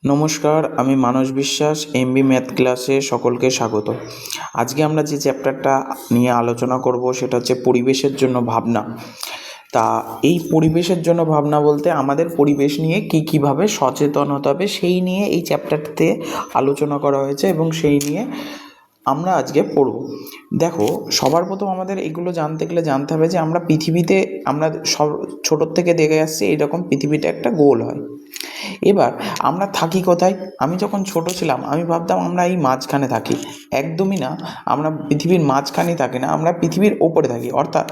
নমস্কার, আমি মানস বিশ্বাস। এমবি ম্যাথ ক্লাসে সকলকে স্বাগত। আজকে আমরা যে চ্যাপ্টারটা নিয়ে আলোচনা করব সেটা হচ্ছে পরিবেশের জন্য ভাবনা। তা এই পরিবেশের জন্য ভাবনা বলতে আমাদের পরিবেশ নিয়ে কীভাবে সচেতন হতে হবে সেই নিয়ে এই চ্যাপ্টারতে আলোচনা করা হয়েছে এবং সেই নিয়ে আমরা আজকে পড়ব। দেখো, সবার প্রথম আমাদের এগুলো জানতে গেলে জানতে হবে যে আমরা পৃথিবীতে আমরা সব ছোটোর থেকে দেখে আসছি এইরকম পৃথিবীটা একটা গোল হয়। এবার আমরা থাকি কোথায়? আমি যখন ছোট ছিলাম আমি ভাবতাম আমরা এই মাঝখানে থাকি। একদমই না, আমরা পৃথিবীর মাঝখানে থাকি না, আমরা পৃথিবীর ওপরে থাকি। অর্থাৎ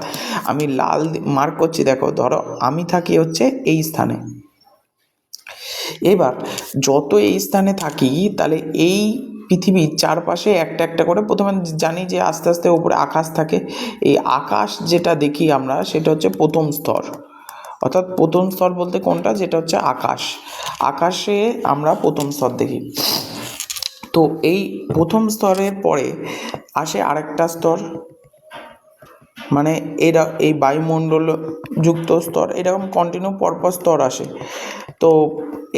আমি লাল মার্ক করছি, দেখো, ধরো আমি থাকি হচ্ছে এই স্থানে। এবার যত এই স্থানে থাকি তাহলে এই পৃথিবীর চারপাশে একটা একটা করে প্রথমে জানি যে আস্তে আস্তে উপরে আকাশ থাকে। এই আকাশ যেটা দেখি আমরা সেটা হচ্ছে প্রথম স্তর। অর্থাৎ প্রথম স্তর বলতে কোনটা? যেটা হচ্ছে আকাশ। আকাশে আমরা প্রথম স্তর দেখি। তো এই প্রথম স্তরের পরে আসে আরেকটা স্তর, মানে এই বায়ুমণ্ডল যুক্ত স্তর, এরকম কন্টিনিউ পরপর স্তর আসে। তো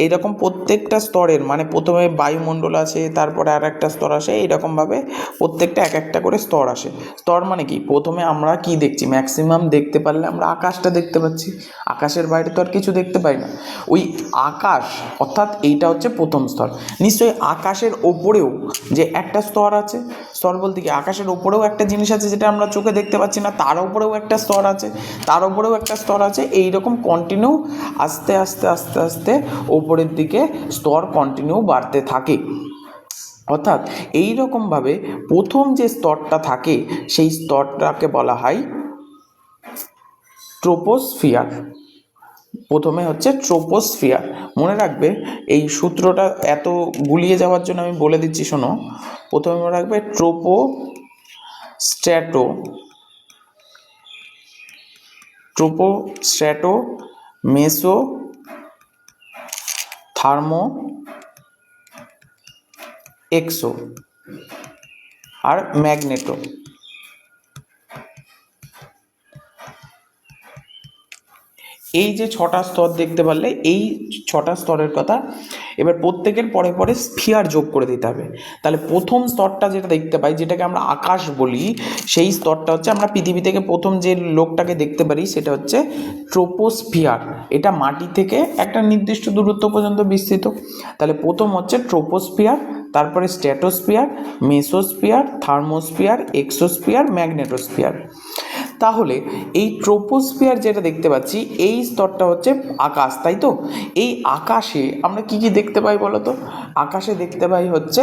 এইরকম প্রত্যেকটা স্তরের মানে প্রথমে বায়ুমণ্ডল আসে, তারপরে আর একটা স্তর আসে, এইরকমভাবে প্রত্যেকটা এক একটা করে স্তর আসে। স্তর মানে কি? প্রথমে আমরা কি দেখছি? ম্যাক্সিমাম দেখতে পারলে আমরা আকাশটা দেখতে পাচ্ছি। আকাশের বাইরে তো আর কিছু দেখতে পাই না। ওই আকাশ, অর্থাৎ এইটা হচ্ছে প্রথম স্তর। নিশ্চয়ই আকাশের ওপরেও যে একটা স্তর আছে, স্তর বলতে কি আকাশের ওপরেও একটা জিনিস আছে যেটা আমরা চোখে দেখতে পাচ্ছি না, তার ওপরেও একটা স্তর আছে, তার ওপরেও একটা স্তর আছে, এইরকম কন্টিনিউ আস্তে আস্তে আস্তে আস্তে ওপরের দিকে স্তর কন্টিনিউ বাড়তে থাকে। অর্থাৎ এই রকমভাবে প্রথম যে স্তরটা থাকে সেই স্তরটাকে বলা হয় ট্রোপোস্ফিয়ার। প্রথমে হচ্ছে ট্রোপোস্ফিয়ার। মনে রাখবে, এই সূত্রটা এত গুলিয়ে যাওয়ার জন্য আমি বলে দিচ্ছি, শোনো। প্রথমে মনে রাখবে ট্রোপোস্ট্র্যাটো, মেসো, থার্মো, এক্সো আর ম্যাগনেটো। এই যে ছটা স্তর দেখতে পারলে, এই ছটা স্তরের কথা এবার প্রত্যেকের পরে পরে স্ফিয়ার যোগ করে দিতে হবে। তাহলে প্রথম স্তরটা যেটা দেখতে পাই, যেটাকে আমরা আকাশ বলি, সেই স্তরটা হচ্ছে আমরা পৃথিবী থেকে প্রথম যে লোকটাকে দেখতে পারি সেটা হচ্ছে ট্রোপোস্ফিয়ার। এটা মাটি থেকে একটা নির্দিষ্ট দূরত্ব পর্যন্ত বিস্তৃত। তাহলে প্রথম হচ্ছে ট্রোপোস্ফিয়ার, তারপরে stratosphere, mesosphere, thermosphere, exosphere, magnetosphere. তাহলে এই ট্রোপোস্ফিয়ার যেটা দেখতে পাচ্ছি এই স্তরটা হচ্ছে আকাশ, তাই তো? এই আকাশে আমরা কি কি দেখতে পাই বলো তো? আকাশে দেখতে পাই হচ্ছে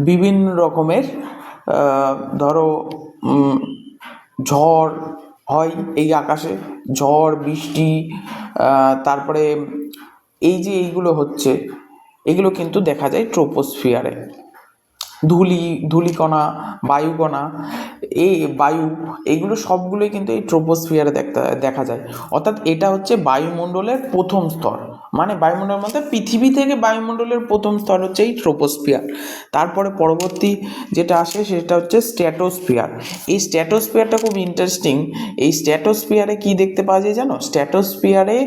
বিভিন্ন রকমের, ধরো ঝড় হয় এই আকাশে, ঝড় বৃষ্টি, তারপরে এই যে এইগুলো হচ্ছে, এগুলো কিন্তু দেখা যায় ট্রোপোস্ফিয়ারে। ধূলিকণা, বায়ুকণা, এই বায়ু, এইগুলো সবগুলোই কিন্তু এই ট্রোপোস্ফিয়ারে দেখা যায়। অর্থাৎ এটা হচ্ছে বায়ুমণ্ডলের প্রথম স্তর। মানে বায়ুমণ্ডলের মধ্যে পৃথিবী থেকে বায়ুমণ্ডলের প্রথম স্তর হচ্ছে এই ট্রোপোস্ফিয়ার। তারপরে পরবর্তী যেটা আসে সেটা হচ্ছে স্ট্র্যাটোস্ফিয়ার। এই স্ট্র্যাটোস্ফিয়ারটা খুব ইন্টারেস্টিং। এই স্ট্র্যাটোস্ফিয়ারে কি দেখতে পাওয়া যায় জানো? স্ট্র্যাটোস্ফিয়ারে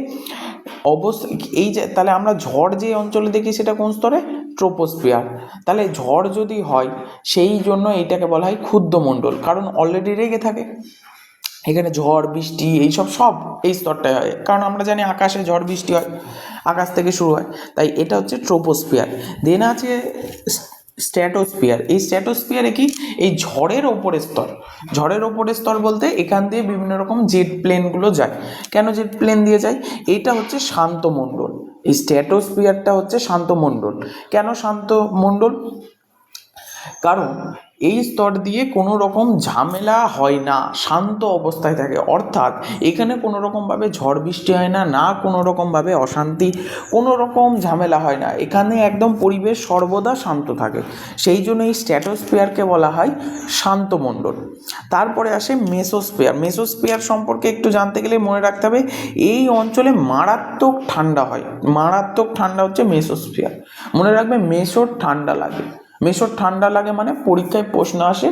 অবস্থা এই যে, তাহলে আমরা ঝড় যে অঞ্চলে দেখি সেটা কোন স্তরে? ট্রোপোস্ফিয়ার। তাহলে ঝড় যদি হয় সেই জন্য এইটাকে বলা হয় ক্ষুদ্রমণ্ডল, কারণ অলরেডি রেগে থাকে। এখানে ঝড় বৃষ্টি এইসব সব এই স্তরটায় হয়, কারণ আমরা জানি আকাশে ঝড় বৃষ্টি হয়, আকাশ থেকে শুরু হয়। তাই এটা হচ্ছে ট্রোপোস্ফিয়ার। দেন আছে স্ট্র্যাটোস্ফিয়ার। এই স্ট্র্যাটোস্ফিয়ারে কি? এই ঝড়ের ওপরের স্তর। ঝড়ের ওপরের স্তর বলতে এখান দিয়ে বিভিন্ন রকম জেট প্লেনগুলো যায়। কেন জেট প্লেন দিয়ে যায়? এইটা হচ্ছে শান্ত মণ্ডল। এই স্ট্র্যাটোস্ফিয়ারটা হচ্ছে শান্ত মণ্ডল। কেন শান্ত মণ্ডল? কারণ এই স্তর দিয়ে কোনো রকম ঝামেলা হয় না, শান্ত অবস্থায় থাকে। অর্থাৎ এখানে কোনো রকমভাবে ঝড় বৃষ্টি হয় না, না কোনো রকমভাবে অশান্তি, কোনো রকম ঝামেলা হয় না। এখানে একদম পরিবেশ সর্বদা শান্ত থাকে। সেই জন্য এই স্ট্র্যাটোস্ফিয়ারকে বলা হয় শান্ত মণ্ডল। তারপরে আসে মেসোস্ফিয়ার। মেসোস্ফিয়ার সম্পর্কে একটু জানতে গেলে মনে রাখতে হবে এই অঞ্চলে মারাত্মক ঠান্ডা হয়। মারাত্মক ঠান্ডা হচ্ছে মেসোস্ফিয়ার। মনে রাখবে, মেসোর ঠান্ডা লাগে। মেসোর ঠান্ডা লাগে মানে পরীক্ষায় প্রশ্ন আসে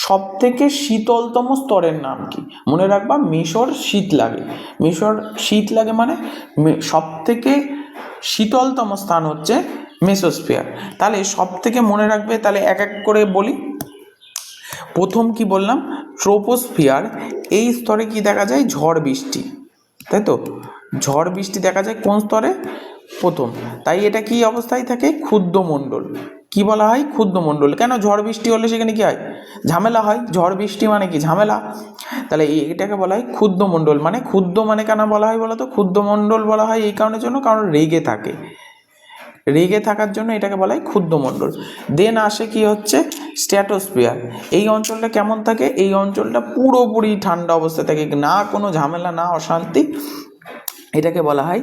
সব থেকে শীতলতম স্তরের নাম কি? মনে রাখবা, মেসোর শীত লাগে। মেসোর শীত লাগে মানে সব থেকে শীতলতম স্থান হচ্ছে মেসোস্ফিয়ার। তাহলে সব থেকে মনে রাখবে, তাহলে এক এক করে বলি। প্রথম কি বললাম, ট্রোপোস্ফিয়ার, এই স্তরে কি দেখা যায়, ঝড় বৃষ্টি, তাই তো, ঝড় বৃষ্টি দেখা যায় কোন স্তরে, প্রথম। তাই এটা কি অবস্থায় থাকে, ক্ষুদ্রমণ্ডল। কি বলা হয়, ক্ষুদ্রমণ্ডল। কেন, ঝড় বৃষ্টি হলে সেখানে কি হয়, ঝামেলা হয়। ঝড় বৃষ্টি মানে কি, ঝামেলা। তাহলে এটাকে বলা হয় ক্ষুদ্রমণ্ডল। মানে ক্ষুদ্র মানে কেন বলা হয় বলো তো, ক্ষুদ্রমণ্ডল বলা হয় এই কারণের জন্য, কারণ রেগে থাকে, রেগে থাকার জন্য এটাকে বলা হয় ক্ষুদ্রমণ্ডল। দেন আসে কি হচ্ছে, স্ট্র্যাটোস্ফিয়ার। এই অঞ্চলটা কেমন থাকে, এই অঞ্চলটা পুরোপুরি ঠান্ডা অবস্থায় থাকে, না কোনো ঝামেলা, না অশান্তি, এটাকে বলা হয়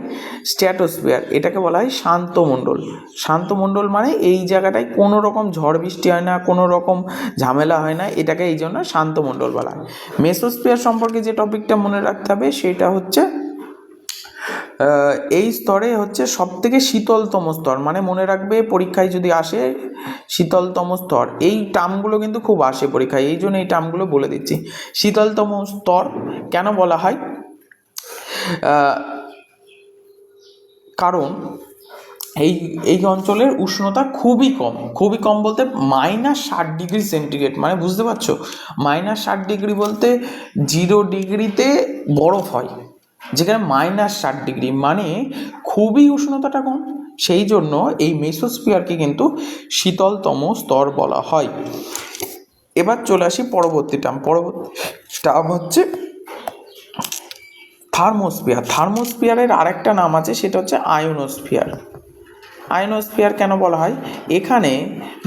স্ট্র্যাটোস্ফিয়ার। এটাকে বলা হয় শান্ত মণ্ডল। শান্ত মণ্ডল মানে এই জায়গাটায় কোনো রকম ঝড় বৃষ্টি হয় না, কোনো রকম ঝামেলা হয় না, এটাকে এই জন্য শান্ত মণ্ডল বলা হয়। মেসোস্ফিয়ার সম্পর্কে যে টপিকটা মনে রাখতে হবে সেটা হচ্ছে, এই স্তরে হচ্ছে সব থেকে শীতলতম স্তর। মানে মনে রাখবে পরীক্ষায় যদি আসে শীতলতম স্তর, এই টার্মগুলো কিন্তু খুব আসে পরীক্ষায়, এই জন্য এই টার্মগুলো বলে দিচ্ছি। শীতলতম স্তর কেন বলা হয়, কারণ এই এই অঞ্চলের উষ্ণতা খুবই কম। খুবই কম বলতে -60°C, মানে বুঝতে পারছো, -60° বলতে 0°তে বরফ হয়, যেখানে -60°, মানে খুবই উষ্ণতাটা কম। সেই জন্য এই মেসোস্ফিয়ারকে কিন্তু শীতলতম স্তর বলা হয়। এবার চলে আসি পরবর্তী টার্ম হচ্ছে থার্মোস্ফিয়ার। থার্মোস্ফিয়ারের আরেকটা নাম আছে, সেটা হচ্ছে আয়োনোস্ফিয়ার। আয়োনোস্ফিয়ার কেন বলা হয়, এখানে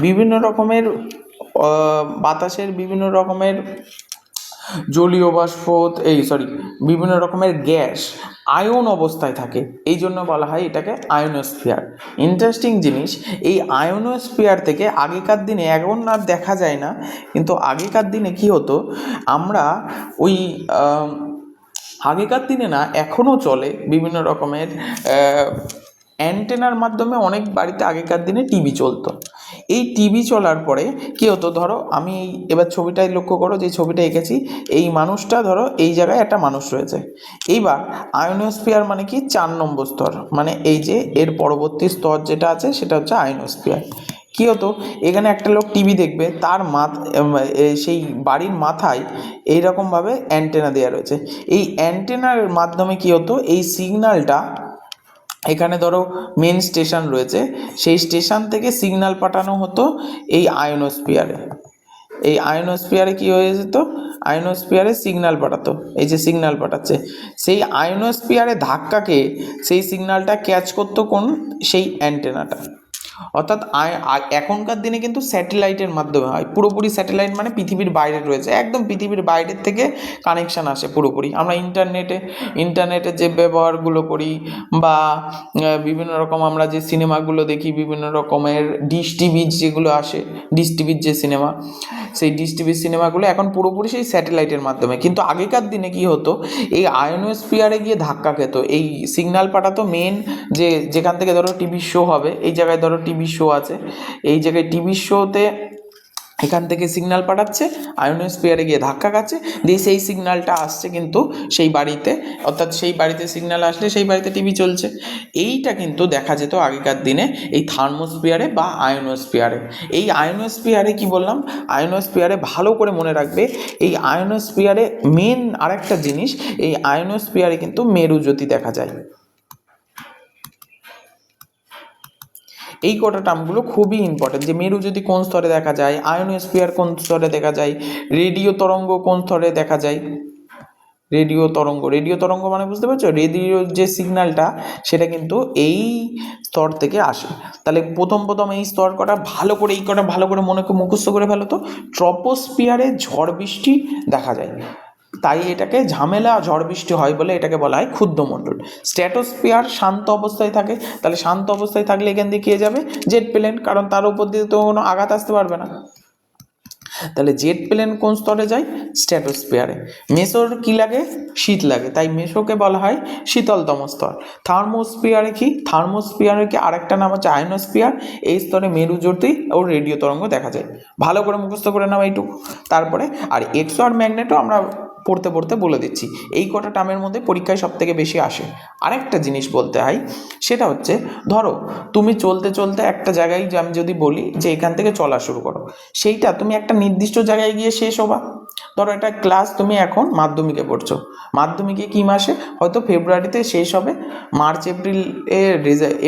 বিভিন্ন রকমের বাতাসের বিভিন্ন রকমের জলীয় বাষ্প, বিভিন্ন রকমের গ্যাস আয়ন অবস্থায় থাকে, এই জন্য বলা হয় এটাকে আয়োনোস্ফিয়ার। ইন্টারেস্টিং জিনিস, এই আয়োনোস্ফিয়ার থেকে আগেকার দিনে, এখন আর দেখা যায় না, কিন্তু আগেকার দিনে কি হতো, আমরা ওই আগেকার দিনে না, এখনও চলে বিভিন্ন রকমের অ্যান্টেনার মাধ্যমে অনেক বাড়িতে আগেকার দিনে টিভি চলতো। এই টিভি চলার পরে কী হতো, ধরো আমি এবার ছবিটায় লক্ষ্য করো, যে ছবিটা এঁকেছি, এই মানুষটা, ধরো এই জায়গায় একটা মানুষ রয়েছে। এইবার আয়োনোস্ফিয়ার মানে কি, 4 নম্বর স্তর, মানে এই যে এর পরবর্তী স্তর যেটা আছে সেটা হচ্ছে আয়োনোস্ফিয়ার। কী হতো, এখানে একটা লোক টিভি দেখবে, তার সেই বাড়ির মাথায় এইরকমভাবে অ্যান্টেনা দেওয়া রয়েছে। এই অ্যান্টেনার মাধ্যমে কী হতো, এই সিগন্যালটা, এখানে ধরো মেন স্টেশন রয়েছে, সেই স্টেশন থেকে সিগন্যাল পাঠানো হতো এই আয়োনোস্ফিয়ারে। এই আয়োনোস্ফিয়ারে কী হয়ে যেত, আয়োনোস্ফিয়ারে সিগন্যাল পাঠাতো, এই যে সিগন্যাল পাঠাচ্ছে, সেই আয়োনোস্ফিয়ারে ধাক্কাকে সেই সিগন্যালটা ক্যাচ করতো কোন, সেই অ্যান্টেনাটা। অর্থাৎ এখনকার দিনে কিন্তু স্যাটেলাইটের মাধ্যমে হয়, পুরোপুরি স্যাটেলাইট মানে পৃথিবীর বাইরে রয়েছে, একদম পৃথিবীর বাইরের থেকে কানেকশান আসে পুরোপুরি। আমরা ইন্টারনেটের যে ব্যবহারগুলো করি, বা বিভিন্ন রকম আমরা যে সিনেমাগুলো দেখি, বিভিন্ন রকমের ডিশ টিভির যেগুলো আসে, ডিশ টিভির যে সিনেমা, সেই ডিশ টিভির সিনেমাগুলো এখন পুরোপুরি সেই স্যাটেলাইটের মাধ্যমে। কিন্তু আগেকার দিনে কি হতো, এই আয়োনোস্ফিয়ারে গিয়ে ধাক্কা খেত, এই সিগন্যাল পাঠাতো মেন, যেখান থেকে ধরো টিভি শো হবে, এই জায়গায় ধরো টিভি শো আছে, এই জায়গায় টিভি শোতে এখান থেকে সিগন্যাল পাঠাচ্ছে, আয়োনোস্ফিয়ারে গিয়ে ধাক্কা খাচ্ছে, দিয়ে সেই সিগন্যালটা আসছে কিন্তু সেই বাড়িতে, অর্থাৎ সেই বাড়িতে সিগন্যাল আসলে সেই বাড়িতে টিভি চলছে। এইটা কিন্তু দেখা যেত আগেকার দিনে এই থার্মোস্ফিয়ারে বা আয়োনোস্ফিয়ারে। এই আয়োনোস্ফিয়ারে কি বললাম, আয়োনোস্ফিয়ারে ভালো করে মনে রাখবে, এই আয়োনোস্ফিয়ারে মেন আরেকটা জিনিস, এই আয়োনোস্ফিয়ারে কিন্তু মেরুজ্যোতি দেখা যায়। এই কটা টার্মগুলো খুবই ইম্পর্টেন্ট, যে মেরুজ্যোতি কোন স্তরে দেখা যায়, আয়োনোস্ফিয়ার কোন স্তরে দেখা যায়, রেডিও তরঙ্গ কোন স্তরে দেখা যায়। রেডিও তরঙ্গ মানে বুঝতে পারছো, রেডিওর যে সিগন্যালটা সেটা কিন্তু এই স্তর থেকে আসে। তাহলে প্রথম এই স্তর কটা ভালো করে, এই কটা ভালো করে মুখস্থ করে ফেলো তো। ট্রপোস্ফিয়ারে ঝড় বৃষ্টি দেখা যায়, তাই এটাকে ঝামেলা, ঝড় বৃষ্টি হয় বলে এটাকে বলা হয় ক্ষুদ্রমণ্ডল। স্ট্র্যাটোস্ফিয়ার শান্ত অবস্থায় থাকে, তাহলে শান্ত অবস্থায় থাকলে এখান দিয়ে কে যাবে, জেট প্লেন, কারণ তার উপর দিয়ে তো কোনো আঘাত আসতে পারবে না। তাহলে জেট প্লেন কোন স্তরে যায়, স্ট্র্যাটোস্ফিয়ারে। মেসোর কি লাগে, শীত লাগে, তাই মেসোকে বলা হয় শীতলতম স্তর। থার্মোস্ফিয়ারে কি আরেকটা নাম হচ্ছে আয়োনোস্ফিয়ার। এই স্তরে মেরুজ্যোতি ও রেডিও তরঙ্গ দেখা যায়। ভালো করে মুখস্থ করে নাও এইটুকু। তারপরে আর এক্সো আর ম্যাগনেটও আমরা পড়তে পড়তে বলে দিচ্ছি। এই কটা টার্মের মধ্যে পরীক্ষায় সব থেকে বেশি আসে। আরেকটা জিনিস বলতে হয়, সেটা হচ্ছে ধরো তুমি চলতে চলতে একটা জায়গায়, আমি যদি বলি যে এখান থেকে চলা শুরু করো, সেইটা তুমি একটা নির্দিষ্ট জায়গায় গিয়ে শেষ হবা। ধরো একটা ক্লাস তুমি এখন মাধ্যমিকে পড়ছো, মাধ্যমিকে কি মাসে, হয়তো ফেব্রুয়ারিতে শেষ হবে, মার্চ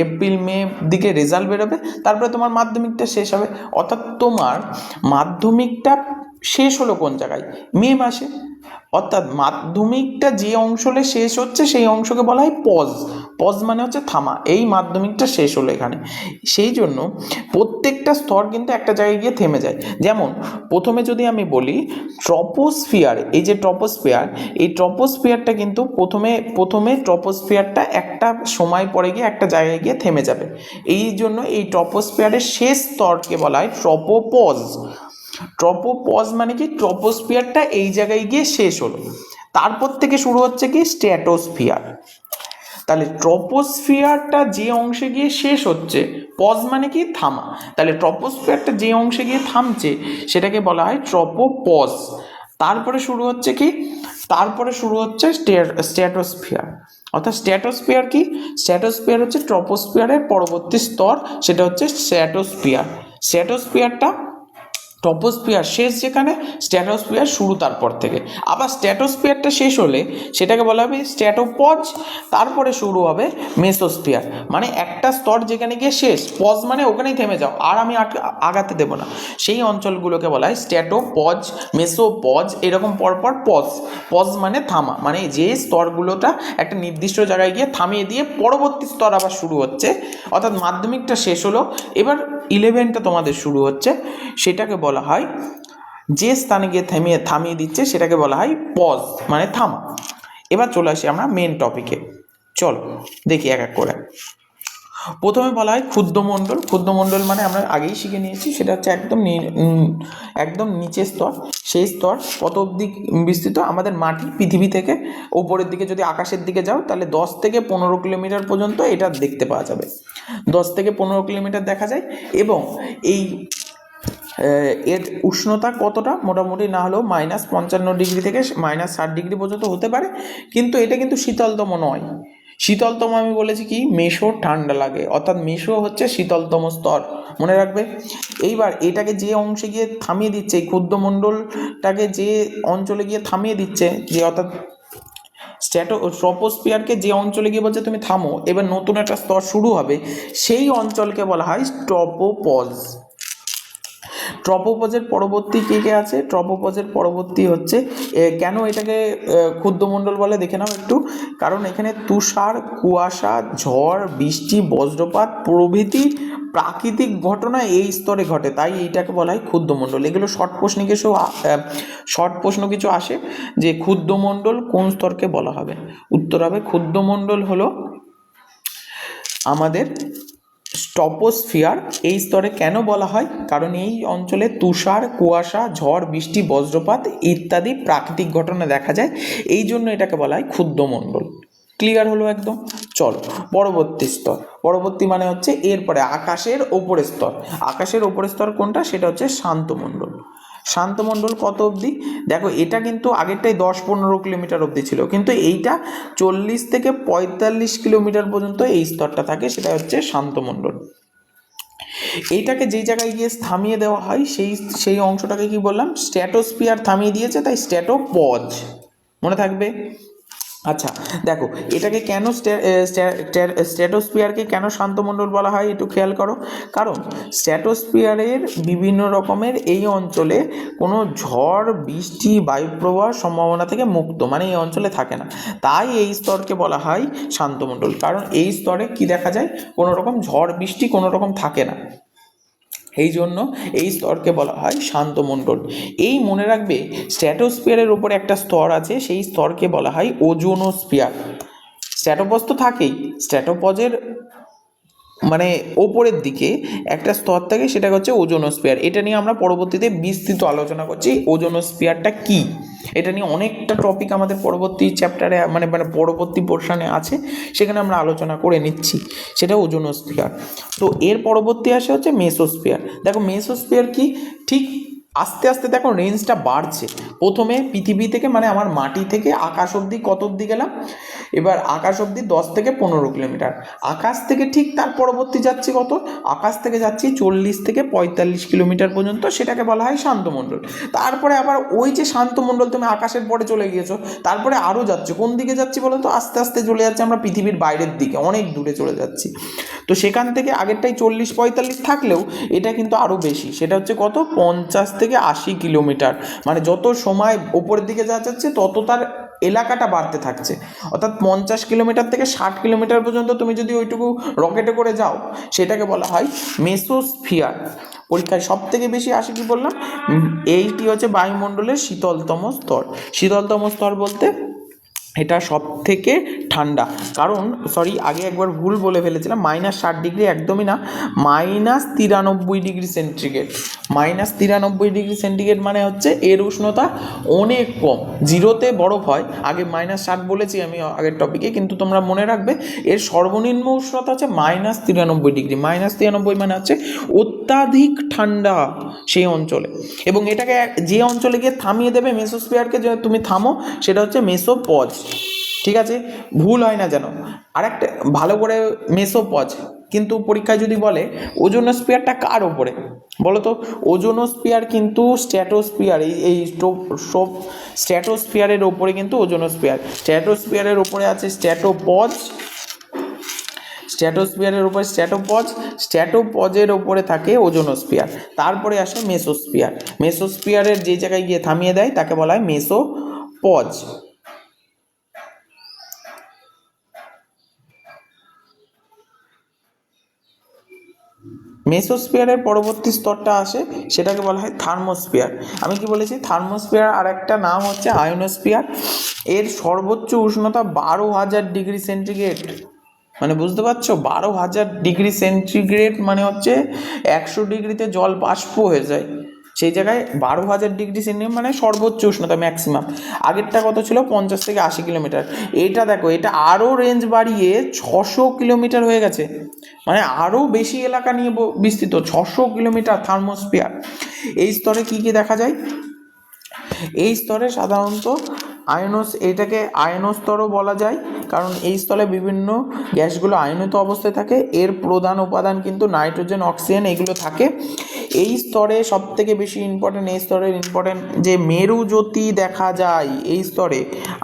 এপ্রিল মে দিকে রেজাল্ট বেরোবে, তারপরে তোমার মাধ্যমিকটা শেষ হবে। অর্থাৎ তোমার মাধ্যমিকটা শেষ হলো কোন জায়গায়, মে মাসে। অর্থাৎ মাধ্যমিকটা যে অংশে শেষ হচ্ছে সেই অংশকে বলা হয় পজ। পজ মানে হচ্ছে থামা, এই মাধ্যমিকটা শেষ হলো এখানে। সেই জন্য প্রত্যেকটা স্তর কিন্তু একটা জায়গায় গিয়ে থেমে যায়। যেমন প্রথমে যদি আমি বলি ট্রপোস্ফিয়ার, এই যে ট্রপোস্ফিয়ার, এই ট্রপোস্ফিয়ারটা কিন্তু প্রথমে ট্রপোস্ফিয়ারটা একটা সময় পরে গিয়ে একটা জায়গায় গিয়ে থেমে যাবে। এই জন্য এই ট্রপোস্ফিয়ারের শেষ স্তরকে বলা হয় ট্রপোপজ। ট্রপোপজ মানে কি, ট্রপোস্ফিয়ারটা এই জায়গায় গিয়ে শেষ হলো, তারপর থেকে শুরু হচ্ছে কি স্ট্র্যাটোস্ফিয়ার। তাহলে ট্রপোস্ফিয়ারটা যে অংশে গিয়ে শেষ হচ্ছে, পজ মানে কি থামা, তাহলে ট্রপোস্ফিয়ারটা যে অংশে গিয়ে থামছে সেটাকে বলা হয় ট্রপোপজ। তারপরে শুরু হচ্ছে কি, তারপরে শুরু হচ্ছে স্ট্র্যাটোস্ফিয়ার। অর্থাৎ স্ট্র্যাটোস্ফিয়ার কি, স্ট্র্যাটোস্ফিয়ার হচ্ছে ট্রপোস্ফিয়ারের পরবর্তী স্তর, সেটা হচ্ছে স্ট্র্যাটোস্ফিয়ার। স্ট্র্যাটোস্ফিয়ারটা ট্রপোস্ফিয়ার শেষ যেখানে, স্ট্র্যাটোস্ফিয়ার শুরু তারপর থেকে। আবার স্ট্র্যাটোস্ফিয়ারটা শেষ হলে সেটাকে বলা হবে স্ট্র্যাটোপজ, তারপরে শুরু হবে মেসোস্ফিয়ার। মানে একটা স্তর যেখানে গিয়ে শেষ, পজ মানে ওখানেই থেমে যাও, আর আমি আগাতে দেবো না, সেই অঞ্চলগুলোকে বলা হয় স্ট্র্যাটোপজ, মেসোপজ, এরকম পরপর পজ। পজ মানে থামা, মানে যে স্তরগুলোটা একটা নির্দিষ্ট জায়গায় গিয়ে থামিয়ে দিয়ে পরবর্তী স্তর আবার শুরু হচ্ছে। অর্থাৎ মাধ্যমিকটা শেষ হলো, এবার 11টা তোমাদের শুরু হচ্ছে, সেটাকে বলা হয়, যে স্থানে গিয়ে থামিয়ে দিচ্ছে সেটাকে বলা হয় পজ, মানে থামা। এবার চলে আসি আমরা মেন টপিকে, চলো দেখি এক এক করে। প্রথমে বলা হয় ক্ষুদ্রমণ্ডল। ক্ষুদ্রমণ্ডল মানে আমরা আগেই শিখে নিয়েছি, সেটা হচ্ছে একদম নিচের স্তর। সেই স্তর কত অবধি বিস্তৃত, আমাদের মাটি পৃথিবী থেকে ওপরের দিকে যদি আকাশের দিকে যাও তাহলে 10 থেকে 15 কিলোমিটার পর্যন্ত এটা দেখতে পাওয়া যাবে, 10 থেকে 15 কিলোমিটার দেখা যায়। এবং এই এর উষ্ণতা কতটা, মোটামুটি না হলেও -55 থেকে -60 পর্যন্ত হতে পারে, কিন্তু এটা কিন্তু শীতলতম নয়। শীতলতম আমি বলেছি কি, মেসো ঠান্ডা লাগে, অর্থাৎ মেসো হচ্ছে শীতলতম স্তর, মনে রাখবে। এইবার এটাকে যে অংশে গিয়ে থামিয়ে দিচ্ছে, এই ক্ষুদ্রমণ্ডলটাকে যে অঞ্চলে গিয়ে থামিয়ে দিচ্ছে, যে অর্থাৎ ট্রপোস্ফিয়ারকে যে অঞ্চলে গিয়ে বলছে তুমি থামো, এবার নতুন একটা স্তর শুরু হবে, সেই অঞ্চলকে বলা হয় ট্রপোপজ। ট্রপোপজের পরবর্তী কে কে আছে, ট্রপোপজের পরবর্তী হচ্ছে, কেন এটাকে ক্ষুদ্রমণ্ডল বলে দেখে নাও একটু। কারণ এখানে তুষার, কুয়াশা, ঝড়, বৃষ্টি, বজ্রপাত প্রভৃতি প্রাকৃতিক ঘটনা এই স্তরে ঘটে, তাই এইটাকে বলা হয় ক্ষুদ্রমণ্ডল। এগুলো শর্ট প্রশ্ন কিছু আসে, যে ক্ষুদ্রমণ্ডল কোন স্তরকে বলা হবে, উত্তর হবে ক্ষুদ্রমণ্ডল হলো আমাদের ট্রপোস্ফিয়ার। এই স্তরে কেন বলা হয়, কারণ এই অঞ্চলে তুষার, কুয়াশা, ঝড়, বৃষ্টি, বজ্রপাত ইত্যাদি প্রাকৃতিক ঘটনা দেখা যায়, এই জন্য এটাকে বলা হয় ক্ষুদ্রমণ্ডল। ক্লিয়ার হলো একদম। চলো পরবর্তী স্তর, পরবর্তী মানে হচ্ছে এরপরে আকাশের ওপরের স্তর। আকাশের ওপরের স্তর কোনটা, সেটা হচ্ছে শান্তমণ্ডল। শান্তমণ্ডল কত অবধি, দেখো এটা কিন্তু আগেরটাই 10-15 কিলোমিটার অবধি ছিল, কিন্তু এইটা 40 থেকে 45 কিলোমিটার পর্যন্ত এই স্তরটা থাকে, সেটা হচ্ছে শান্তমণ্ডল। এইটাকে যেই জায়গায় গিয়ে থামিয়ে দেওয়া হয় সেই অংশটাকে কি বললাম, স্ট্র্যাটোস্ফিয়ার থামিয়ে দিয়েছে, তাই স্ট্র্যাটোপজ, মনে থাকবে। আচ্ছা দেখো, এটাকে কেন স্ট্র্যাটোস্ফিয়ারকে কেন শান্তমণ্ডল বলা হয় একটু খেয়াল করো। কারণ স্ট্র্যাটোস্ফিয়ারের বিভিন্ন রকমের এই অঞ্চলে কোনো ঝড়, বৃষ্টি, বায়ুপ্রবাহ সম্ভাবনা থেকে মুক্ত, মানে এই অঞ্চলে থাকে না, তাই এই স্তরকে বলা হয় শান্তমণ্ডল। কারণ এই স্তরে কি দেখা যায়, কোনো রকম ঝড় বৃষ্টি কোনো রকম থাকে না, এই জন্য এই স্তরকে বলা হয় শান্তমণ্ডল। এই মনে রাখবে, স্ট্র্যাটোস্ফিয়ারের উপরে একটা স্তর আছে, সেই স্তরকে বলা হয় ওজোনোস্ফিয়ার। স্ট্র্যাটোপজ তো থাকেই, স্ট্র্যাটোপজের মানে ওপরের দিকে একটা স্তর থাকে, সেটা হচ্ছে ওজোনোস্ফিয়ার। এটা নিয়ে আমরা পরবর্তীতে বিস্তৃত আলোচনা করছি, ওজোনোস্ফিয়ারটা কি, এটা নিয়ে অনেকটা টপিক আমাদের পরবর্তী চ্যাপ্টারে মানে পরবর্তী পোর্শনে আছে, সেখানে আমরা আলোচনা করে নিচ্ছি, সেটা ওজোনোস্ফিয়ার। তো এর পরবর্তী আসে হচ্ছে মেসোস্ফিয়ার। দেখো মেসোস্ফিয়ার কি, ঠিক আস্তে আস্তে দেখো রেঞ্জটা বাড়ছে। প্রথমে পৃথিবী থেকে মানে আমার মাটি থেকে আকাশ অবধি কত অবধি গেলাম, এবার আকাশ অবধি 10 থেকে 15 কিলোমিটার, আকাশ থেকে ঠিক তার পরবর্তী যাচ্ছি কত, আকাশ থেকে যাচ্ছি 40 থেকে 45 কিলোমিটার পর্যন্ত, সেটাকে বলা হয় শান্তমণ্ডল। তারপরে আবার ওই যে শান্তমণ্ডল তুমি আকাশের পরে চলে গিয়েছো, তারপরে আরও যাচ্ছে, কোন দিকে যাচ্ছি বলো তো, আস্তে আস্তে চলে যাচ্ছে আমরা পৃথিবীর বাইরের দিকে, অনেক দূরে চলে যাচ্ছি। তো সেখান থেকে আগেরটাই 40-45 থাকলেও এটা কিন্তু আরও বেশি, সেটা হচ্ছে কত, 50 থেকে 80 কিলোমিটার। মানে যত সময় ওপরের দিকে যাচ্ছে তত তার এলাকাটা বাড়তে থাকছে। অর্থাৎ 50 কিলোমিটার থেকে 60 কিলোমিটার পর্যন্ত তুমি যদি ওইটুকু রকেটে করে যাও, সেটাকে বলা হয় মেসোস্ফিয়ার। পরীক্ষায় সব থেকে বেশি আসে কি বললাম, এইটি হচ্ছে বায়ুমণ্ডলের শীতলতম স্তর। শীতলতম স্তর বলতে এটা সব থেকে ঠান্ডা, কারণ সরি আগে একবার ভুল বলে ফেলেছিলাম, -60 ডিগ্রি একদমই না, -93 ডিগ্রি সেন্টিগ্রেড। -93 ডিগ্রি সেন্টিগ্রেড মানে হচ্ছে এর উষ্ণতা অনেক কম, জিরোতে বরফ হয়। আগে -60 বলেছি আমি আগের টপিকে, কিন্তু তোমরা মনে রাখবে এর সর্বনিম্ন উষ্ণতা হচ্ছে -93 ডিগ্রি। -93 মানে হচ্ছে অত্যাধিক ঠান্ডা সেই অঞ্চলে, এবং এটাকে যে অঞ্চলে গিয়ে থামিয়ে দেবে মেসোস্ফিয়ারকে, যে তুমি থামো, সেটা হচ্ছে মেসোপজ। ঠিক আছে, ভুল হয় না যেন। আরেকটা ভালো করে, মেসোপজ। কিন্তু পরীক্ষায় যদি বলে ওজোনোস্ফিয়ারটা কার ওপরে বলো তো, ওজোনোস্ফিয়ার কিন্তু স্ট্র্যাটোস্ফিয়ার, এই স্ট্র্যাটোস্ফিয়ারের ওপরে কিন্তু ওজোনোস্ফিয়ার, স্ট্র্যাটোস্ফিয়ারের ওপরে আছে স্ট্র্যাটোপজ, স্ট্র্যাটোস্ফিয়ারের উপরে স্ট্র্যাটোপজ, স্ট্র্যাটোপজের ওপরে থাকে ওজোনোস্ফিয়ার, তারপরে আসে মেসোস্ফিয়ার। মেসোস্ফিয়ারের যে জায়গায় গিয়ে থামিয়ে দেয় তাকে বলা হয় মেসোপজ। মেসোস্ফিয়ারের পরবর্তী স্তরটা আসে, সেটাকে বলা হয় থার্মোস্ফিয়ার। আমি কি বলেছি, থার্মোস্ফিয়ার আর একটা নাম হচ্ছে আয়োনোস্ফিয়ার। এর সর্বোচ্চ উষ্ণতা 12,000 ডিগ্রি সেন্টিগ্রেড। মানে বুঝতে পারছো, 12,000 ডিগ্রি সেন্টিগ্রেড মানে হচ্ছে 100 ডিগ্রিতে জল বাষ্প হয়ে যায়, সেই জায়গায় 12,000 ডিগ্রি সেন্টিগ্রেড মানে সর্বোচ্চ উষ্ণতা, ম্যাক্সিমাম। আগেরটা কত ছিল, 50 থেকে 80 কিলোমিটার। এটা দেখো, এটা আরও রেঞ্জ বাড়িয়ে 600 কিলোমিটার হয়ে গেছে, মানে আরও বেশি এলাকা নিয়ে বিস্তৃত, 600 কিলোমিটার থার্মোস্ফিয়ার। এই স্তরে কি কি দেখা যায়, এই স্তরে সাধারণত এটাকে আয়নস্তরও বলা যায়, কারণ এই স্তরে বিভিন্ন গ্যাসগুলো আয়নিত অবস্থায় থাকে। এর প্রধান উপাদান কিন্তু নাইট্রোজেন, অক্সিজেন এগুলো থাকে। এই স্তরে সব থেকে বেশি ইম্পর্টেন্ট, এই স্তরের ইম্পর্টেন্ট যে মেরুজ্যোতি দেখা যায়, এই স্তরে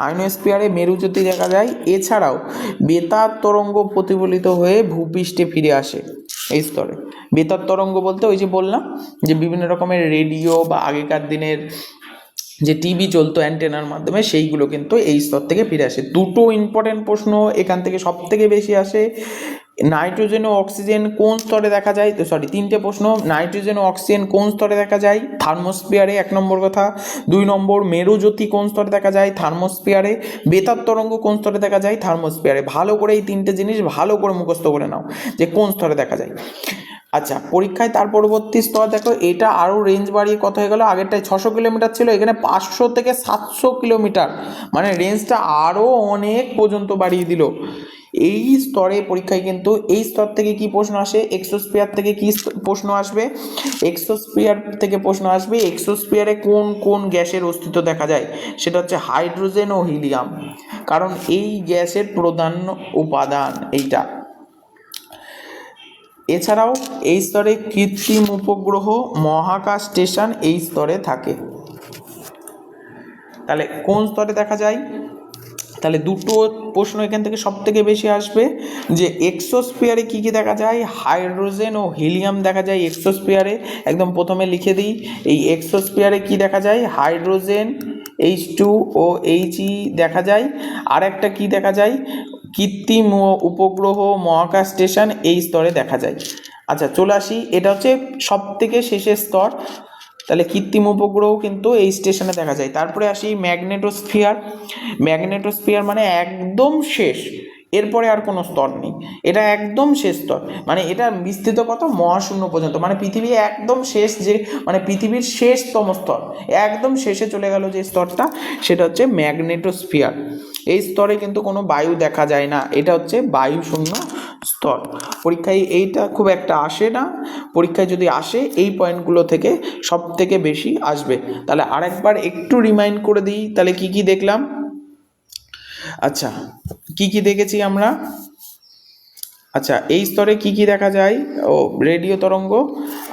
আয়নোস্ফিয়ারে মেরুজ্যোতি দেখা যায়। এছাড়াও বেতার তরঙ্গ প্রতিফলিত হয়ে ভূপৃষ্ঠে ফিরে আসে এই স্তরে। বেতার তরঙ্গ বলতে ওই যে বললাম যে বিভিন্ন রকমের রেডিও বা আগেকার দিনের যে টিভি চলতো অ্যান্টেনার মাধ্যমে, সেইগুলো কিন্তু এই স্তর থেকে ফিরে আসে। দুটো ইম্পর্টেন্ট প্রশ্ন এখান থেকে সব থেকে বেশি আসে, নাইট্রোজেন ও অক্সিজেন কোন স্তরে দেখা যায়, তো সরি 3টে প্রশ্ন, নাইট্রোজেন ও অক্সিজেন কোন স্তরে দেখা যায়, থার্মোস্ফিয়ারে 1 নম্বর কথা। 2 নম্বর, মেরুজ্যোতি কোন স্তরে দেখা যায়, থার্মোস্ফিয়ারে। বেতার তরঙ্গ কোন স্তরে দেখা যায়, থার্মোস্ফিয়ারে। ভালো করে এই 3টে জিনিস ভালো করে মুখস্থ করে নাও যে কোন স্তরে দেখা যায়। আচ্ছা, পরীক্ষায় তার পরবর্তী স্তর দেখো, এটা আরও রেঞ্জ বাড়িয়ে কত হয়ে গেল, আগেরটায় 600 কিলোমিটার ছিল, এখানে 500 থেকে 700 কিলোমিটার, মানে রেঞ্জটা আরও অনেক পর্যন্ত বাড়িয়ে দিল। এই স্তরে পরীক্ষায় কিন্তু এই স্তর থেকে কি প্রশ্ন আসে, এক্সোস্ফিয়ার থেকে কি প্রশ্ন আসবে, এক্সোস্ফিয়ার থেকে প্রশ্ন আসবে এক্সোস্ফিয়ারে কোন কোন গ্যাসের অস্তিত্ব দেখা যায়, সেটা হচ্ছে হাইড্রোজেন ও হিলিয়াম, কারণ এই গ্যাসের প্রধান উপাদান এইটা। এছাড়াও এই স্তরে কৃত্রিম উপগ্রহ, মহাকাশ স্টেশন এই স্তরে থাকে। তাহলে কোন স্তরে দেখা যায়, তাহলে দুটো প্রশ্ন এখান থেকে সব থেকে বেশি আসবে, যে এক্সোস্ফিয়ারে কী কী দেখা যায়, হাইড্রোজেন ও হিলিয়াম দেখা যায় এক্সোস্ফিয়ারে। একদম প্রথমে লিখে দিই, এই এক্সোস্ফিয়ারে কী দেখা যায়, হাইড্রোজেন H2 ও He দেখা যায়। আর একটা কী দেখা যায়, কৃত্রিম উপগ্রহ, মহাকাশ স্টেশন এই স্তরে দেখা যায়। আচ্ছা চলে আসি, এটা হচ্ছে সব থেকে শেষের স্তর, তাহলে কৃত্রিম উপগ্রহ কিন্তু এই স্টেশনে দেখা যায়। তারপরে আসি ম্যাগনেটোস্ফিয়ার। ম্যাগনেটোস্ফিয়ার মানে একদম শেষ, এরপরে আর কোনো স্তর নেই, এটা একদম শেষ স্তর, মানে এটা বিস্তৃত কত, মহাশূন্য পর্যন্ত, মানে পৃথিবী একদম শেষ, যে মানে পৃথিবীর শেষতম স্তর, একদম শেষে চলে গেল যে স্তরটা, সেটা হচ্ছে ম্যাগনেটোস্ফিয়ার। এই স্তরে কিন্তু কোনো বায়ু দেখা যায় না, এটা হচ্ছে বায়ুশূন্য স্তর। পরীক্ষায় এইটা খুব একটা আসে না, পরীক্ষায় যদি আসে এই পয়েন্টগুলো থেকে সব থেকে বেশি আসবে। তাহলে আরেকবার একটু রিমাইন্ড করে দিই, তাহলে কি কি দেখলাম। আচ্ছা, কি কি দেখেছি আমরা? আচ্ছা, এই স্তরে কি কি দেখা যায়? ও, রেডিও তরঙ্গ।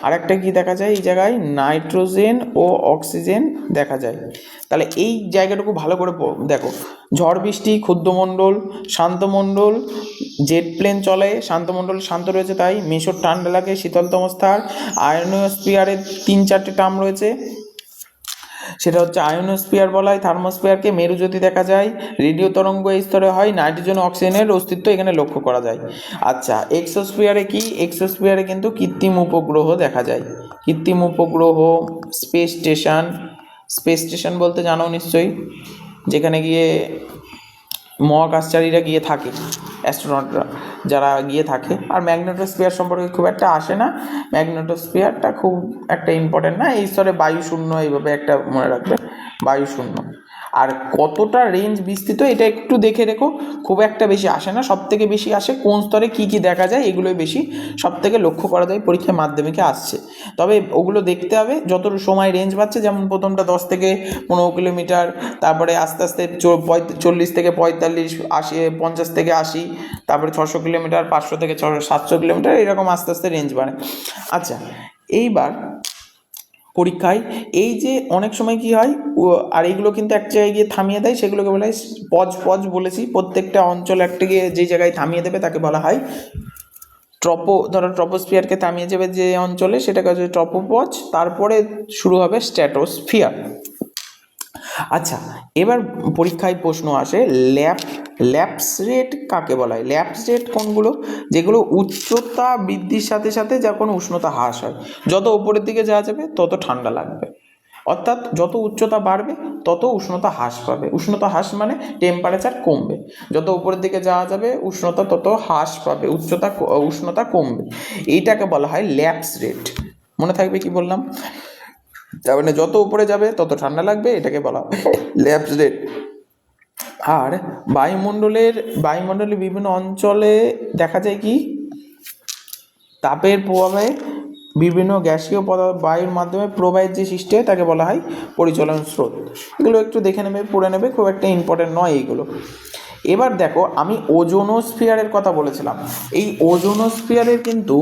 আর একটা কি দেখা যায় এই জায়গায়? নাইট্রোজেন ও অক্সিজেন দেখা যায়। তাহলে এই জায়গাটুকু ভালো করে দেখো। ঝড় বৃষ্টি, ক্ষুদ্রমণ্ডল, শান্তমণ্ডল, জেট প্লেন চলে, শান্তমণ্ডল শান্ত রয়েছে তাই। মেশোর ঠান্ডা লাগে, শীতলতম স্তর। আয়নোস্ফিয়ারের 3-4টে টার্ম রয়েছে, সেটা হচ্ছে আয়োনোস্ফিয়ার বলা হয় থার্মোস্ফিয়ারকে। মেরুজ্যোতি দেখা যায়, রেডিও তরঙ্গ এই স্তরে হয়, নাইট্রোজেন অক্সিজেনের অস্তিত্ব এখানে লক্ষ্য করা যায়। আচ্ছা, এক্সোস্ফিয়ারে কি? এক্সোস্ফিয়ারে কিন্তু কৃত্রিম উপগ্রহ দেখা যায়, কৃত্রিম উপগ্রহ, স্পেস স্টেশন। স্পেস স্টেশন বলতে জানো নিশ্চয়ই, যেখানে গিয়ে মহাকাশচারীরা গিয়ে থাকে, অ্যাস্ট্রোনটরা যারা গিয়ে থাকে। আর ম্যাগনেটোস্ফিয়ার সম্পর্কে খুব একটা আসে না, ম্যাগনেটোস্ফিয়ারটা খুব একটা ইম্পর্টেন্ট না। এই স্তরে বায়ু শূন্য, এইভাবে একটা মনে রাখবে, বায়ু শূন্য। আর কতটা রেঞ্জ বিস্তৃত এটা একটু দেখে রেখো, খুব একটা বেশি আসে না, সব থেকে বেশি আসে কোন স্তরে কি কি দেখা যায়, এগুলোই বেশি সব থেকে লক্ষ্য করা যায় পরীক্ষায় মাধ্যমিকে আসছে। তবে ওগুলো দেখতে হবে যত সময় রেঞ্জ বাড়ছে, যেমন প্রথমটা 10 থেকে 15 কিলোমিটার, তারপরে আস্তে আস্তে 40 থেকে 45, 80, 50 থেকে 80, তারপরে 600 কিলোমিটার, 500 থেকে 700 কিলোমিটার, এরকম আস্তে আস্তে রেঞ্জ বাড়ে। আচ্ছা, এইবার পরীক্ষায় এই যে অনেক সময় কি হয়, আর এইগুলো কিন্তু এক জায়গায় গিয়ে থামিয়ে দেয়, সেগুলোকে বলা হয় পজ বলেছি। প্রত্যেকটা অঞ্চল একটা গিয়ে যে জায়গায় থামিয়ে দেবে তাকে বলা হয় ধরো ট্রপোস্ফিয়ারকে থামিয়ে যাবে যে অঞ্চলে, সেটাকে হচ্ছে ট্রপোপজ, তারপরে শুরু হবে স্ট্র্যাটোস্ফিয়ার। আচ্ছা, এবার পরীক্ষায় প্রশ্ন আসে ল্যাপস রেট কাকে বলা হয়? ল্যাপস রেট কোনগুলো? যেগুলো উচ্চতা বৃদ্ধির সাথে সাথে যখন উষ্ণতা হ্রাস হয়, যত উপরের দিকে যাওয়া যাবে তত ঠান্ডা লাগবে, অর্থাৎ যত উচ্চতা বাড়বে তত উষ্ণতা হ্রাস পাবে। উষ্ণতা হ্রাস মানে টেম্পারেচার কমবে, যত উপরের দিকে যাওয়া যাবে উষ্ণতা তত হ্রাস পাবে, উষ্ণতা কমবে। এইটাকে বলা হয় ল্যাপস রেট। মনে থাকবে কি বললাম? তার মানে যত উপরে যাবে তত ঠান্ডা লাগবে, এটাকে বলা হয় ল্যাপস রেট। আর বায়ুমণ্ডলের বিভিন্ন অঞ্চলে দেখা যায় কি, তাপের প্রভাবে বিভিন্ন গ্যাসীয় পদার্থ বায়ুর মাধ্যমে প্রবাহের যে সৃষ্টি হয় তাকে বলা হয় পরিচলন স্রোত। এগুলো একটু দেখে নেবে, পড়ে নেবে, খুব একটা ইম্পর্টেন্ট নয় এইগুলো। এবার দেখো, আমি ওজোনোস্ফিয়ারের কথা বলেছিলাম। এই ওজোনোস্ফিয়ারের কিন্তু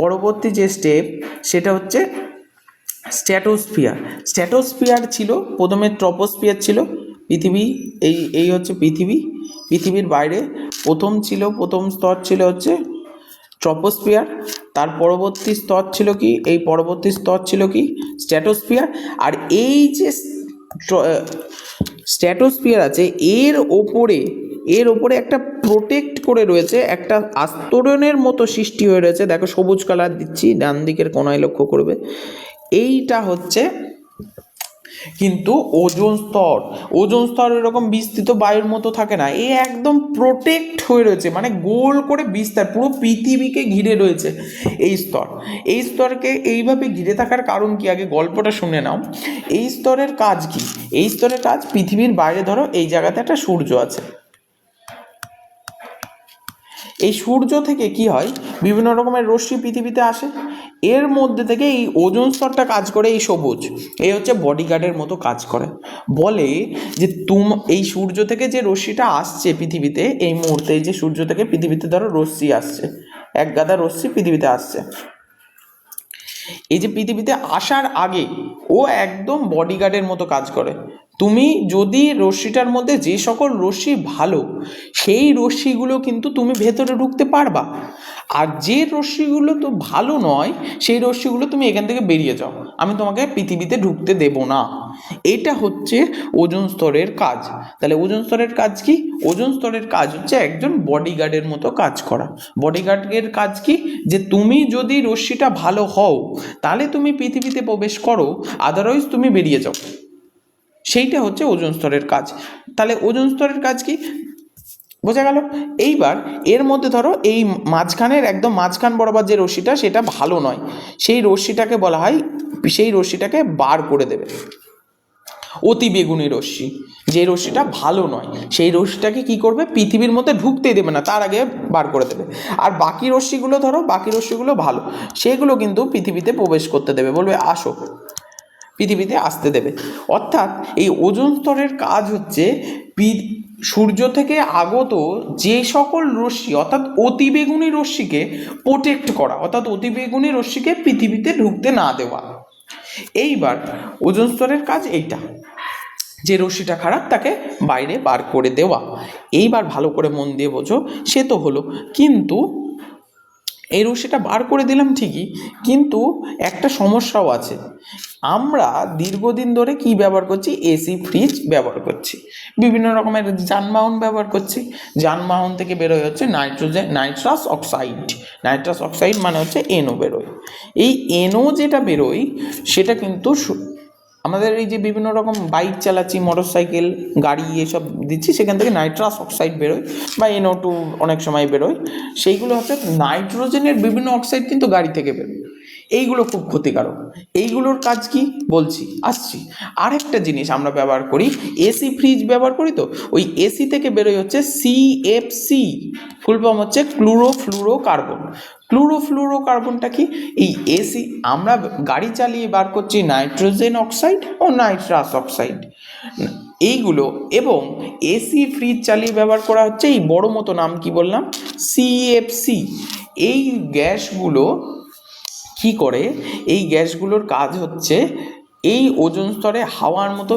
পরবর্তী যে স্টেপ সেটা হচ্ছে স্ট্র্যাটোস্ফিয়ার ছিল, প্রথমে ট্রপোস্ফিয়ার ছিল। পৃথিবী, এই হচ্ছে পৃথিবীর বাইরে প্রথম স্তর ছিল হচ্ছে ট্রপোস্ফিয়ার। তার পরবর্তী স্তর ছিল কি? এই পরবর্তী স্তর ছিল কি? স্ট্র্যাটোস্ফিয়ার। আর এই যে স্ট্র্যাটোস্ফিয়ার আছে, এর ওপরে একটা প্রোটেক্ট করে রয়েছে, একটা আস্তরণের মতো সৃষ্টি হয়ে রয়েছে। দেখো, সবুজ কালার দিচ্ছি, ডান দিকের কোণায় লক্ষ্য করবে। এইটা হচ্ছে কিন্তু ওজোন স্তর এরকম বিস্তৃত বায়ুর মতো থাকে না, এ একদম প্রোটেক্ট হয়ে রয়েছে, মানে গোল করে বিস্তার, পুরো পৃথিবীকে ঘিরে রয়েছে এই স্তরকে এইভাবে ঘিরে থাকার কারণ কি? আগে গল্পটা শুনে নাও। এই স্তরের কাজ কি? এই স্তরের কাজ, পৃথিবীর বাইরে ধরো এই জায়গাতে একটা সূর্য আছে, এই সূর্য থেকে কি হয়, বিভিন্ন রকমের রশ্মি পৃথিবীতে আসে, এর মধ্যে থেকে এই ওজোন স্তরটা কাজ করে, এই সবুজ, এই হচ্ছে বডিগার্ডের মতো কাজ করে। বলে যে এই সূর্য থেকে যে রশ্মিটা আসছে পৃথিবীতে, এই মুহূর্তে যে সূর্য থেকে পৃথিবীতে ধরো রশ্মি আসছে, এক গাদা রশ্মি পৃথিবীতে আসছে, এই যে পৃথিবীতে আসার আগে ও একদম বডিগার্ডের মতো কাজ করে। তুমি যদি রশ্মিটার মধ্যে যে সকল রশ্মি ভালো, সেই রশ্মিগুলো কিন্তু তুমি ভেতরে ঢুকতে পারবা, আর যে রশ্মিগুলো তো ভালো নয় সেই রশ্মিগুলো তুমি এখান থেকে বেরিয়ে যাও, আমি তোমাকে পৃথিবীতে ঢুকতে দেব না। এটা হচ্ছে ওজোন স্তরের কাজ। তাহলে ওজোন স্তরের কাজ কি? ওজোন স্তরের কাজ হচ্ছে একজন বডিগার্ডের মতো কাজ করা। বডিগার্ডের কাজ কি? যে তুমি যদি রশ্মিটা ভালো হও তাহলে তুমি পৃথিবীতে প্রবেশ করো, আদারওয়াইজ তুমি বেরিয়ে যাও। সেইটা হচ্ছে ওজোন স্তরের কাজ। তাহলে ওজোন স্তরের কাজ কি বোঝা গেল? এইবার এর মধ্যে ধরো এই একদম মাঝখান বরাবর যে রশ্মিটা, সেটা ভালো নয়, সেই রশ্মিটাকে বলা হয়, সেই রশ্মিটাকে বার করে দেবে। অতি বেগুনি রশ্মি, যে রশ্মিটা ভালো নয় সেই রশ্মিটাকে কি করবে, পৃথিবীর মধ্যে ঢুকতেই দেবে না, তার আগে বার করে দেবে। আর বাকি রশ্মিগুলো ধরো, বাকি রশ্মিগুলো ভালো, সেগুলো কিন্তু পৃথিবীতে প্রবেশ করতে দেবে, বলবে আসো, পৃথিবীতে আসতে দেবে। অর্থাৎ এই ওজোন স্তরের কাজ হচ্ছে সূর্য থেকে আগত যে সকল রশ্মি অর্থাৎ অতিবেগুনি রশ্মিকে প্রোটেক্ট করা, অর্থাৎ অতিবেগুনি রশ্মিকে পৃথিবীতে ঢুকতে না দেওয়া। এইবার ওজোন স্তরের কাজ এইটা, যে রশ্মিটা খারাপ তাকে বাইরে বার করে দেওয়া। এইবার ভালো করে মন দিয়ে বোঝো, সে তো হলো, কিন্তু এই রশ্মিটা বার করে দিলাম ঠিকই, কিন্তু একটা সমস্যাও আছে। আমরা দীর্ঘদিন ধরে কি ব্যবহার করছি, এসি ফ্রিজ ব্যবহার করছি, বিভিন্ন রকমের যানবাহন ব্যবহার করছি, যানবাহন থেকে বেরোয় হচ্ছে নাইট্রাস অক্সাইড, নাইট্রাস অক্সাইড মানে হচ্ছে এনও বেরোয়। এই এনও যেটা বেরোয় সেটা কিন্তু আমাদের এই যে বিভিন্ন রকম বাইক চালাচ্ছি, মোটরসাইকেল, গাড়ি এসব দিচ্ছি, সেখান থেকে নাইট্রাস অক্সাইড বেরোয় বা NO2 অনেক সময় বেরোয়। সেইগুলো হচ্ছে নাইট্রোজেনের বিভিন্ন অক্সাইড কিন্তু গাড়ি থেকে বেরোয়, এইগুলো খুব ক্ষতিকারক। এইগুলোর কাজ কি বলছি, আসছি। আরেকটা জিনিস আমরা ব্যবহার করি, এসি ফ্রিজ ব্যবহার করি, তো ওই এসি থেকে বেরোয় হচ্ছে CFC, ফুল ফর্ম হচ্ছে ক্লোরোফ্লুরোকার্বন। ক্লোরোফ্লুরোকার্বনটা কি, এই এসি আমরা গাড়ি চালিয়ে বার করছি নাইট্রোজেন অক্সাইড ও নাইট্রাস অক্সাইড এইগুলো, এবং এসি ফ্রিজ চালিয়ে ব্যবহার করা হচ্ছে এই বড় মতো নাম কি বললাম, CFC। এই গ্যাসগুলো কি করে, এই গ্যাসগুলোর কাজ হচ্ছে এই ওজোন স্তরে হাওয়ার মতো,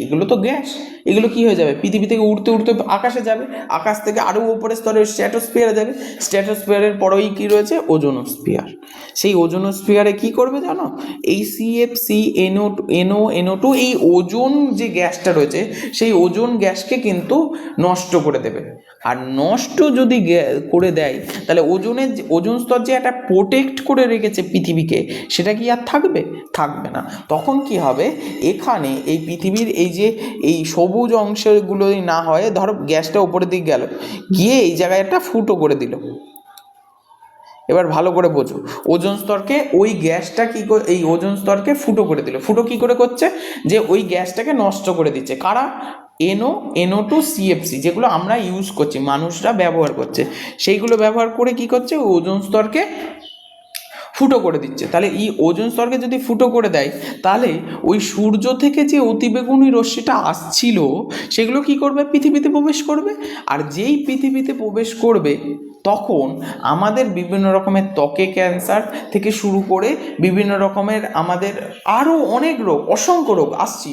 এগুলো তো গ্যাস, এগুলো কি হয়ে যাবে, পৃথিবী থেকে উড়তে উড়তে আকাশে যাবে, আকাশ থেকে আরও উপরের স্তরে স্ট্র্যাটোস্ফিয়ারে যাবে, স্ট্র্যাটোস্ফিয়ারের পরেই কী রয়েছে, ওজোনোস্ফিয়ার। সেই ওজোনোস্ফিয়ারে কি করবে জানো, এই CFC NO2 এই ওজোন যে গ্যাসটা রয়েছে সেই ওজোন গ্যাসকে কিন্তু নষ্ট করে দেবে। আর নষ্ট যদি করে দেয় তাহলে ওজোন স্তর যে একটা প্রোটেক্ট করে রেখেছে পৃথিবীকে, সেটা কি আর থাকবে না। তখন কি হবে, এখানে এই পৃথিবীর এই সবুজ অংশগুলোই না হয়, ধরো গ্যাসটা উপরের দিকে গেল, গিয়ে এই জায়গায় একটা ফুটো করে দিল। এবার ভালো করে বোঝো, ওজোন স্তরকে ওই গ্যাসটা এই ওজোন স্তরকে ফুটো করে দিল। ফুটো কি করে করছে, যে ওই গ্যাসটাকে নষ্ট করে দিচ্ছে কারা, NO2 CFC, যেগুলো আমরা ইউজ করছি, মানুষরা ব্যবহার করছে, সেইগুলো ব্যবহার করে কি করছে, ওজোন স্তরকে ফুটো করে দিচ্ছে। তাহলে এই ওজোন স্তরকে যদি ফুটো করে দেয়, তাহলে ওই সূর্য থেকে যে অতিবেগুনি রশ্মিটা আসছিল সেগুলো কি করবে, পৃথিবীতে প্রবেশ করবে। আর যেই পৃথিবীতে প্রবেশ করবে তখন আমাদের বিভিন্ন রকমের ত্বকে ক্যান্সার থেকে শুরু করে বিভিন্ন রকমের আমাদের আরও অনেক রোগ, অসংখ্য রোগ, আসছি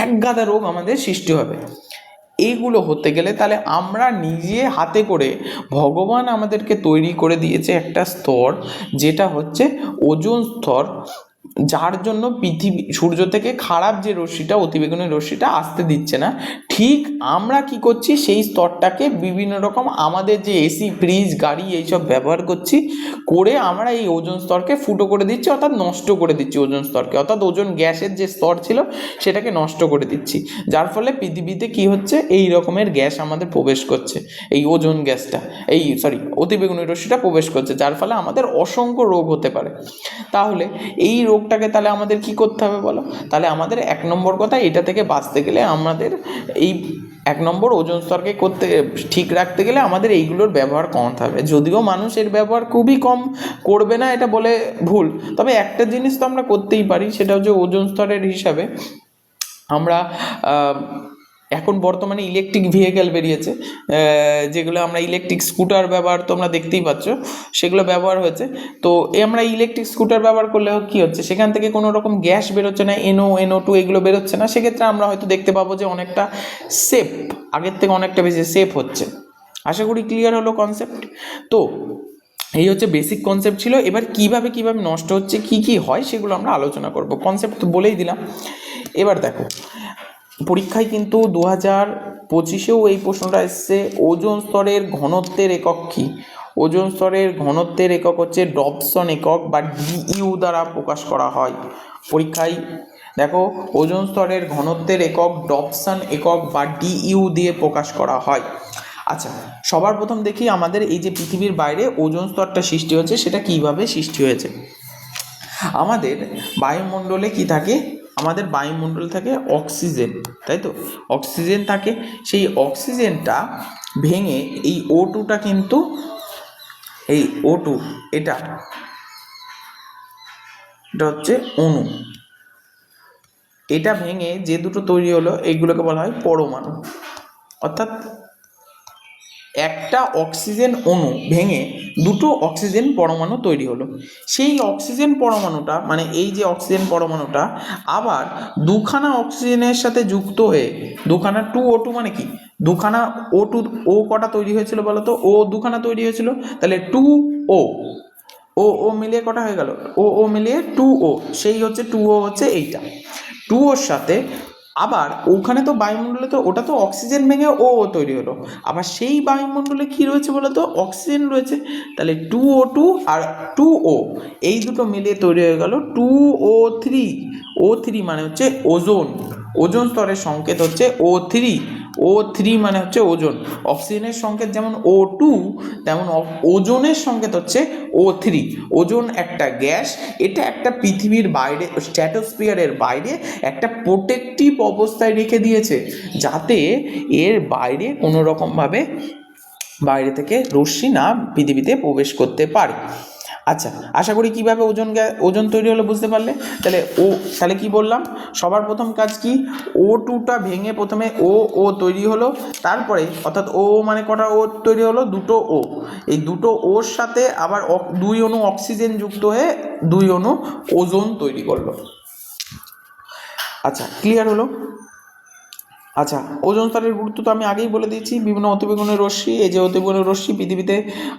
একগাদা রোগ আমাদের সৃষ্টি হবে। এইগুলো হতে গেলে তাহলে আমরা নিজে হাতে করে, ভগবান আমাদেরকে তৈরি করে দিয়েছে একটা স্তর, যেটা হচ্ছে ওজোন স্তর, যার জন্য সূর্য থেকে খারাপ যে রশ্মিটা, অতিবেগুনি রশ্মিটা আসতে দিচ্ছে না। ঠিক আমরা কি করছি, সেই স্তরটাকে বিভিন্ন রকম আমাদের যে এসি ফ্রিজ গাড়ি এইসব ব্যবহার করছি, করে আমরা এই ওজোন স্তরকে ফুটো করে দিচ্ছি, অর্থাৎ নষ্ট করে দিচ্ছি ওজোন স্তরকে, অর্থাৎ ওজোন গ্যাসের যে স্তর ছিল সেটাকে নষ্ট করে দিচ্ছি। যার ফলে পৃথিবীতে কি হচ্ছে, এই রকমের গ্যাস আমাদের প্রবেশ করছে, এই ওজোন গ্যাসটা, অতিবেগুনি রশ্মিটা প্রবেশ করছে, যার ফলে আমাদের অসংখ্য রোগ হতে পারে। তাহলে এই রোগটাকে তাহলে আমাদের কি করতে হবে বলো, তাহলে আমাদের 1 নম্বর কথা, এটা থেকে বাঁচতে গেলে আমাদের এই 1 নম্বর ওজোন স্তরকে ঠিক রাখতে গেলে আমাদের এইগুলোর ব্যবহার কমাতে হবে। যদিও মানুষ এর ব্যবহার খুবই কম করবে না, এটা বলে ভুল, তবে একটা জিনিস তো আমরা করতেই পারি, সেটা হচ্ছে ওজোন স্তরের হিসাবে আমরা এখন বর্তমানে ইলেকট্রিক ভেহিক্যাল বেরিয়েছে, যেগুলো আমরা ইলেকট্রিক স্কুটার ব্যবহার তোমরা দেখতেই পাচ্ছ, সেগুলো ব্যবহার হয়েছে। তো আমরা ইলেকট্রিক স্কুটার ব্যবহার করলেও কী হচ্ছে, সেখান থেকে কোনো রকম গ্যাস বেরোচ্ছে না, NO2 এগুলো বেরোচ্ছে না। সেক্ষেত্রে আমরা হয়তো দেখতে পাবো যে অনেকটা সেফ, আগের থেকে অনেকটা বেশি সেফ হচ্ছে। আশা করি ক্লিয়ার হলো কনসেপ্ট। তো এই হচ্ছে বেসিক কনসেপ্ট ছিল। এবার কিভাবে নষ্ট হচ্ছে, কি হয়, সেগুলো আমরা আলোচনা করব। কনসেপ্ট তো বলেই দিলাম। এবার দেখো, পরীক্ষায় কিন্তু 2025-এও এই প্রশ্নটা এসছে, ওজোন স্তরের ঘনত্বের একক কী? ওজোন স্তরের ঘনত্বের একক হচ্ছে ডবসন একক বা DU দ্বারা প্রকাশ করা হয়। পরীক্ষায় দেখো, ওজোন স্তরের ঘনত্বের একক ডবসন একক বা DU দিয়ে প্রকাশ করা হয়। আচ্ছা, সবার প্রথম দেখি আমাদের এই যে পৃথিবীর বাইরে ওজোন স্তরটা সৃষ্টি হচ্ছে, সেটা কিভাবে সৃষ্টি হয়েছে। আমাদের বায়ুমণ্ডলে কি থাকে, আমাদের বায়ুমণ্ডল থাকে অক্সিজেন, তাই তো, অক্সিজেন থাকে। সেই অক্সিজেনটা ভেঙে এই O2টা কিন্তু, এই O2 এটা হচ্ছে অণু, এটা ভেঙে যে দুটো তৈরি হলো এইগুলোকে বলা হয় পরমাণু। অর্থাৎ একটা অক্সিজেন অণু ভেঙে দুটো অক্সিজেন পরমাণু তৈরি হলো। সেই অক্সিজেন পরমাণুটা, মানে এই যে অক্সিজেন পরমাণুটা আবার দুখানা অক্সিজেনের সাথে যুক্ত হয়ে, দুখানা 2O2 মানে কি, দুখানা O2, ও কটা তৈরি হয়েছিল বলো তো, ও দুখানা তৈরি হয়েছিল, তাহলে 2O, ও ও মিলিয়ে কটা হয়ে গেল, ও ও মিলিয়ে 2O, সেই হচ্ছে 2O হচ্ছে এইটা। 2ওর সাথে আবার ওখানে তো বায়ুমণ্ডলে তো ওটা তো অক্সিজেন ভেঙে ও তৈরি হলো, আবার সেই বায়ুমণ্ডলে কি রয়েছে বলো তো, অক্সিজেন রয়েছে। তাহলে 2O2 আর 2O এই দুটো মিলিয়ে তৈরি হয়ে গেল 2O3। O3 মানে হচ্ছে ওজোন, ওজোন স্তরের সংকেত হচ্ছে O3। O3 মানে হচ্ছে ওজন। অক্সিজেনের সংকেত যেমন O2, তেমন ওজনের সংকেত হচ্ছে O3। ওজন একটা গ্যাস, এটা একটা পৃথিবীর বাইরে, স্ট্র্যাটোস্ফিয়ারের বাইরে একটা প্রোটেক্টিভ অবস্থায় রেখে দিয়েছে, যাতে এর বাইরে কোনো রকমভাবে বাইরে থেকে রশ্মি না পৃথিবীতে প্রবেশ করতে পারে। আচ্ছা, আশা করি কীভাবে ওজন তৈরি হলো বুঝতে পারলে। তাহলে কি বললাম, সবার প্রথম কাজ কি, O2টা ভেঙে প্রথমে ও তৈরি হলো, তারপরে অর্থাৎ ও মানে কটা ও তৈরি হলো, দুটো ও, এই দুটো ওর সাথে আবার 2 অণু অক্সিজেন যুক্ত হয়ে 2 অণু ওজোন তৈরি করলো। আচ্ছা, ক্লিয়ার হলো। আচ্ছা, ওজোন স্তরের গুরুত্ব তো আমি আগেই বলে দিয়েছি। বিভিন্ন অতিবেগুনি রশ্মি, এই যে অতিবেগুনি রশ্মি পৃথিবীতে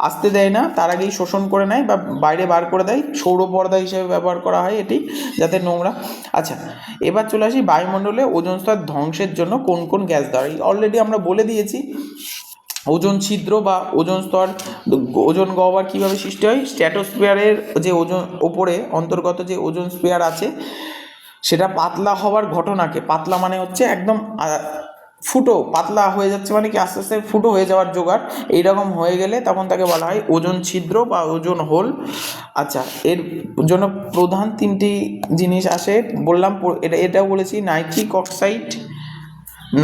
আসতে দেয় না, তার আগেই শোষণ করে নেয় বা বাইরে বার করে দেয়, সৌরপর্দা হিসেবে ব্যবহার করা হয় এটি, যাতে নোংরা। আচ্ছা, এবার চলে আসি বায়ুমণ্ডলে ওজোন স্তর ধ্বংসের জন্য কোন কোন গ্যাস দাঁড়ায়। অলরেডি আমরা বলে দিয়েছি ওজোন ছিদ্র বা ওজোন স্তর, ওজোন গহ্বর কীভাবে সৃষ্টি হয়। স্ট্র্যাটোস্ফিয়ারের যে ওজোন ওপরে অন্তর্গত যে ওজোন স্ফিয়ার আছে, সেটা পাতলা হওয়ার ঘটনাকে, পাতলা মানে হচ্ছে একদম ফুটো, পাতলা হয়ে যাচ্ছে মানে কি আস্তে আস্তে ফুটো হয়ে যাওয়ার জোগাড়, এইরকম হয়ে গেলে তখন তাকে বলা হয় ওজোন ছিদ্র বা ওজোন হোল। আচ্ছা, এর জন্য প্রধান 3টি জিনিস আসে বললাম, এটাও বলেছি, nitric oxide,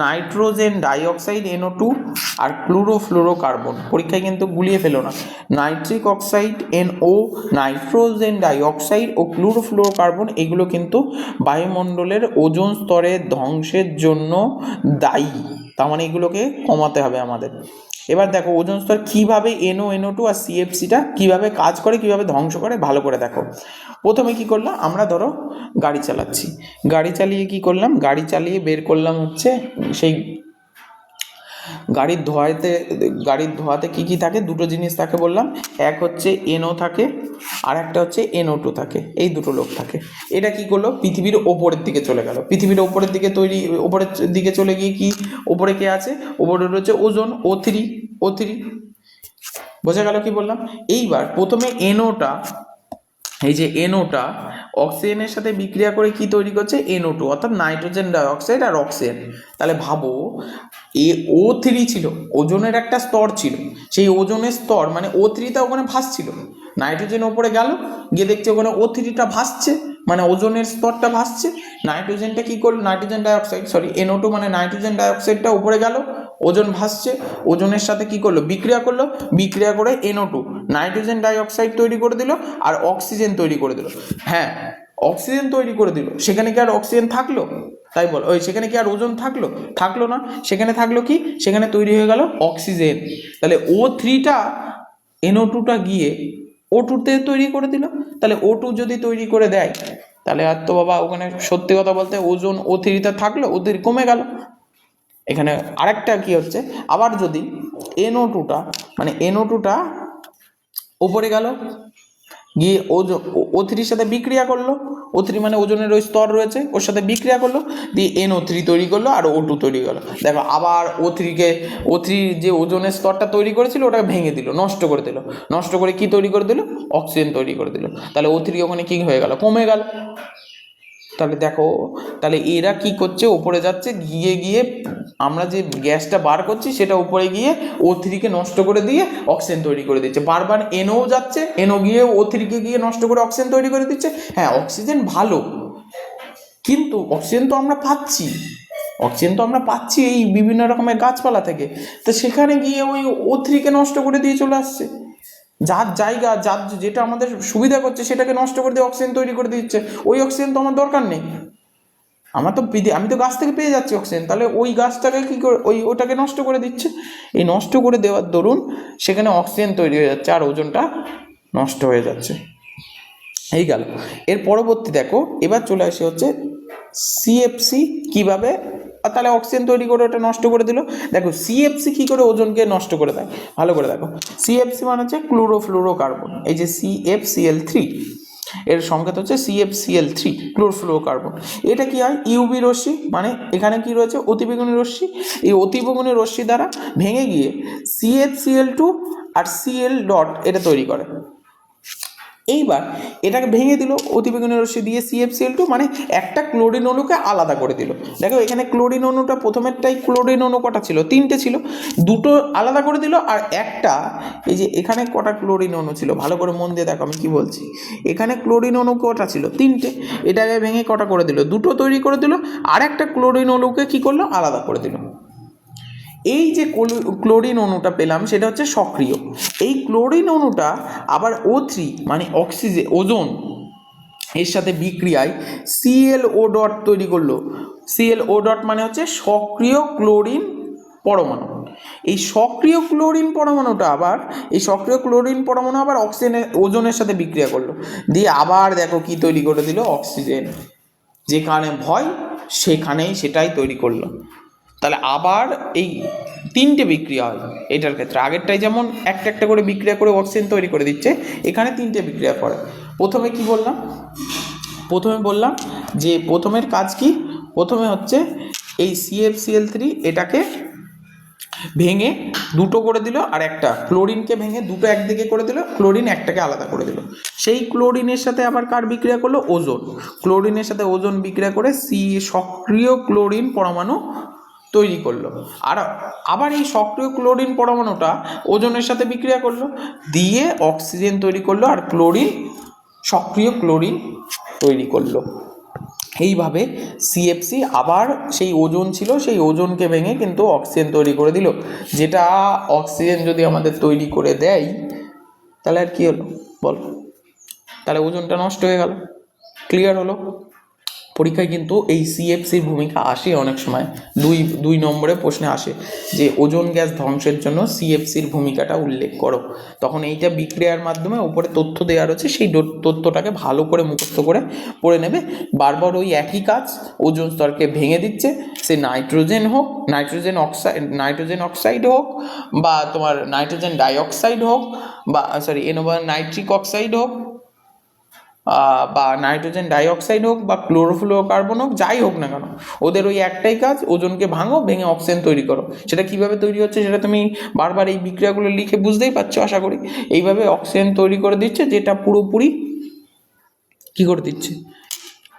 nitrogen dioxide NO2 আর ক্লোরোফ্লোরোকার্বন। পরীক্ষায় কিন্তু গুলিয়ে ফেলো না, nitric oxide NO, nitrogen dioxide ও ক্লোরোফ্লোরোকার্বন, এগুলো কিন্তু বায়ুমণ্ডলের ওজোন স্তরের ধ্বংসের জন্য দায়ী। তার মানে এগুলোকে কমাতে হবে আমাদের। এবার দেখো ওজোন স্তর কীভাবে NO2 আর CFCটা কীভাবে কাজ করে, কীভাবে ধ্বংস করে, ভালো করে দেখো। প্রথমে কি করলাম আমরা, ধরো গাড়ি চালাচ্ছি, গাড়ি চালিয়ে কি করলাম, গাড়ি চালিয়ে বের করলাম হচ্ছে সেই গাড়ির ধোঁয়াতে কি কি থাকে, দুটো জিনিস থাকে বললাম, এক হচ্ছে NO থাকে আর একটা হচ্ছে NO2 থাকে, এই দুটো লোক থাকে। এটা কি করলো, পৃথিবীর ওপরের দিকে চলে গেল, পৃথিবীর ওপরের দিকে ওপরের দিকে চলে গিয়ে কি, ওপরে কে আছে, ওপরে রয়েছে ওজোন O3। বোঝা গেল কি বললাম। এইবার প্রথমে NOটা, এই যে NOটা অক্সিজেনের সাথে বিক্রিয়া করে কি তৈরি করছে, NO2 অর্থাৎ নাইট্রোজেন ডাইঅক্সাইড আর অক্সিজেন। তাহলে ভাবো, O3 ছিল, ওজনের একটা স্তর ছিল, সেই ওজনের স্তর মানে O3টা ওখানে ভাসছিল, নাইট্রোজেন ওপরে গেল, গিয়ে দেখছে ওখানে O3টা ভাসছে, মানে ওজনের স্তরটা ভাসছে। নাইট্রোজেনটা কি করলো, নাইট্রোজেন ডাইঅক্সাইড, NO2 মানে নাইট্রোজেন ডাইঅক্সাইডটা উপরে গেল, ওজন ভাসছে, ওজনের সাথে কি করলো, বিক্রিয়া করলো, বিক্রিয়া করে NO2 নাইট্রোজেন ডাইঅক্সাইড তৈরি করে দিল আর অক্সিজেন তৈরি করে দিল। হ্যাঁ, অক্সিজেন তৈরি করে দিল, সেখানে কি আর অক্সিজেন থাকলো, তাই বল, সেখানে কি আর ওজন থাকলো না, সেখানে থাকলো কি, সেখানে তৈরি হয়ে গেল অক্সিজেন। তাহলে O3টা NO2টা গিয়ে O2তে তৈরি করে দিল। তাহলে O2 যদি তৈরি করে দেয়, তাহলে আর তো বাবা ওখানে সত্যি কথা বলতে ওজন O3তে থাকলো, O3 কমে গেল। এখানে আরেকটা কি হচ্ছে, আবার যদি NO2টা ওপরে গেল, গিয়ে O3 সাথে বিক্রিয়া করলো, O3 মানে ওজনের ওই স্তর রয়েছে, ওর সাথে বিক্রিয়া করলো, দিয়ে NO3 তৈরি করলো আর O2 তৈরি করলো। দেখো আবার O3 যে ওজনের স্তরটা তৈরি করেছিল ওটাকে ভেঙে দিল, নষ্ট করে দিল, নষ্ট করে কি তৈরি করে দিল, অক্সিজেন তৈরি করে দিল। তাহলে O3 ওখানে কি হয়ে গেল, কমে গেল। তাহলে দেখো, তাহলে এরা কি করছে, ওপরে যাচ্ছে, গিয়ে আমরা যে গ্যাসটা বার করছি সেটা উপরে গিয়ে O3কে নষ্ট করে দিয়ে অক্সিজেন তৈরি করে দিচ্ছে। বারবার NO যাচ্ছে, NO গিয়ে O3কে গিয়ে নষ্ট করে অক্সিজেন তৈরি করে দিচ্ছে। হ্যাঁ, অক্সিজেন ভালো, কিন্তু অক্সিজেন তো আমরা পাচ্ছি, অক্সিজেন তো আমরা পাচ্ছি এই বিভিন্ন রকমের গাছপালা থেকে, তো সেখানে গিয়ে ওই O3-কে নষ্ট করে দিয়ে চলে আসছে। যার জায়গা যার যেটা আমাদের সুবিধা করছে সেটাকে নষ্ট করে দিয়ে অক্সিজেন তৈরি করে দিচ্ছে। ওই অক্সিজেন তো আমার দরকার নেই, আমার তো আমি তো গাছ থেকে পেয়ে যাচ্ছি অক্সিজেন, তাহলে ওই গাছটাকে কী করে ওটাকে নষ্ট করে দিচ্ছে। এই নষ্ট করে দেওয়ার দরুন সেখানে অক্সিজেন তৈরি হয়ে যাচ্ছে আর ওজনটা নষ্ট হয়ে যাচ্ছে। এই গেল। এর পরবর্তী দেখো, এবার চলে আসে হচ্ছে সিএফসি কীভাবে, তাহলে অক্সিজেন তৈরি করে ওটা নষ্ট করে দিল। দেখো সিএফসি কী করে ওজনকে নষ্ট করে দেয়, ভালো করে দেখো। সিএফসি মানে হচ্ছে ক্লোরোফ্লুরোকার্বন, এই যে CFCl3 এর সংকেত হচ্ছে CFCl3 ক্লোরোফ্লুরোকার্বন। এটা কি হয়, ইউভি রশ্মি, মানে এখানে কি রয়েছে অতিবেগুনি রশ্মি, এই অতিবেগুনি রশ্মি দ্বারা ভেঙে গিয়ে CFCl2 আর Cl ডট এটা তৈরি করে। এইবার এটাকে ভেঙে দিল অতিবেগুনি রশ্মি দিয়ে CFCl2, মানে একটা ক্লোরিন অণুকে আলাদা করে দিল। দেখো এখানে ক্লোরিন অণুটা প্রথমেরটাই ক্লোরিন অণু কটা ছিল, 3টে ছিল, 2টো আলাদা করে দিল আর একটা, এই যে এখানে কটা ক্লোরিন অণু ছিল ভালো করে মন দিয়ে দেখো আমি কি বলছি, এখানে ক্লোরিন অণু কটা ছিল 3টে, এটাকে ভেঙে কটা করে দিল, 2টো তৈরি করে দিল, আর একটা ক্লোরিন অণুকে কি করলো আলাদা করে দিল। এই যে ক্লোরিন অণুটা পেলাম সেটা হচ্ছে সক্রিয়। এই ক্লোরিন অণুটা আবার O3 মানে অক্সিজেন ওজোন এর সাথে বিক্রিয়ায় ClO ডট তৈরি করলো। ClO ডট মানে হচ্ছে সক্রিয় ক্লোরিন পরমাণু। এই সক্রিয় ক্লোরিন পরমাণুটা আবার অক্সিজেনের ওজনের সাথে বিক্রিয়া করলো, দিয়ে আবার দেখো কি তৈরি করে দিল অক্সিজেন। যেখানে ভয় সেখানেই সেটাই তৈরি করলো। তাহলে আবার এই 3টে বিক্রিয়া হয় এটার ক্ষেত্রে, আগেরটাই যেমন একটা একটা করে বিক্রিয়া করে অক্সিজেন তৈরি করে দিচ্ছে, এখানে 3টে বিক্রিয়া করে। প্রথমে কি বললাম, যে প্রথমের কাজ কি, প্রথমে হচ্ছে এই CFCl3 এটাকে ভেঙে 2টো করে দিল, আর একটা ক্লোরিনকে ভেঙে 2টো একদিকে করে দিল, ক্লোরিন একটাকে আলাদা করে দিল। সেই ক্লোরিনের সাথে আবার কার বিক্রিয়া করলো, ওজোন, ক্লোরিনের সাথে ওজোন বিক্রিয়া করে সক্রিয় ক্লোরিন পরমাণু তৈরি করলো। আর আবার এই সক্রিয় ক্লোরিন পরমাণুটা ওজনের সাথে বিক্রিয়া করলো, দিয়ে অক্সিজেন তৈরি করলো আর সক্রিয় ক্লোরিন তৈরি করলো। এইভাবে CFC আবার সেই ওজোন ছিল সেই ওজোনকে ভেঙে কিন্তু অক্সিজেন তৈরি করে দিল। যেটা অক্সিজেন যদি আমাদের তৈরি করে দেয় তাহলে আর কি হলো বল, তাহলে ওজনটা নষ্ট হয়ে গেল। ক্লিয়ার হলো? পরীক্ষায় কিন্তু এই CFCর ভূমিকা আসে অনেক সময়, দুই নম্বরে প্রশ্নে আসে যে ওজোন গ্যাস ধ্বংসের জন্য CFCর ভূমিকাটা উল্লেখ করো। তখন এইটা বিক্রিয়ার মাধ্যমে উপরে তথ্য দেওয়া রয়েছে, সেই তথ্যটাকে ভালো করে মুখস্থ করে পড়ে নেবে। বারবার ওই একই কাজ, ওজোন স্তরকে ভেঙে দিচ্ছে, সে নাইট্রোজেন অক্সাইড হোক বা তোমার নাইট্রোজেন ডাইঅক্সাইড হোক বা নাইট্রিক অক্সাইড হোক বা নাইট্রোজেন ডাইঅক্সাইড হোক বা ক্লোরোফ্লুরোকার্বন হোক, যাই হোক না কেন, ওদের ওই একটাই কাজ, ওজনকে ভেঙে অক্সিজেন তৈরি করো। সেটা কিভাবে তৈরি হচ্ছে সেটা তুমি বারবার এই বিক্রিয়াগুলো লিখে বুঝতেই পারছো আশা করি। এইভাবে অক্সিজেন তৈরি করে দিচ্ছে, যেটা পুরোপুরি কী করে দিচ্ছে,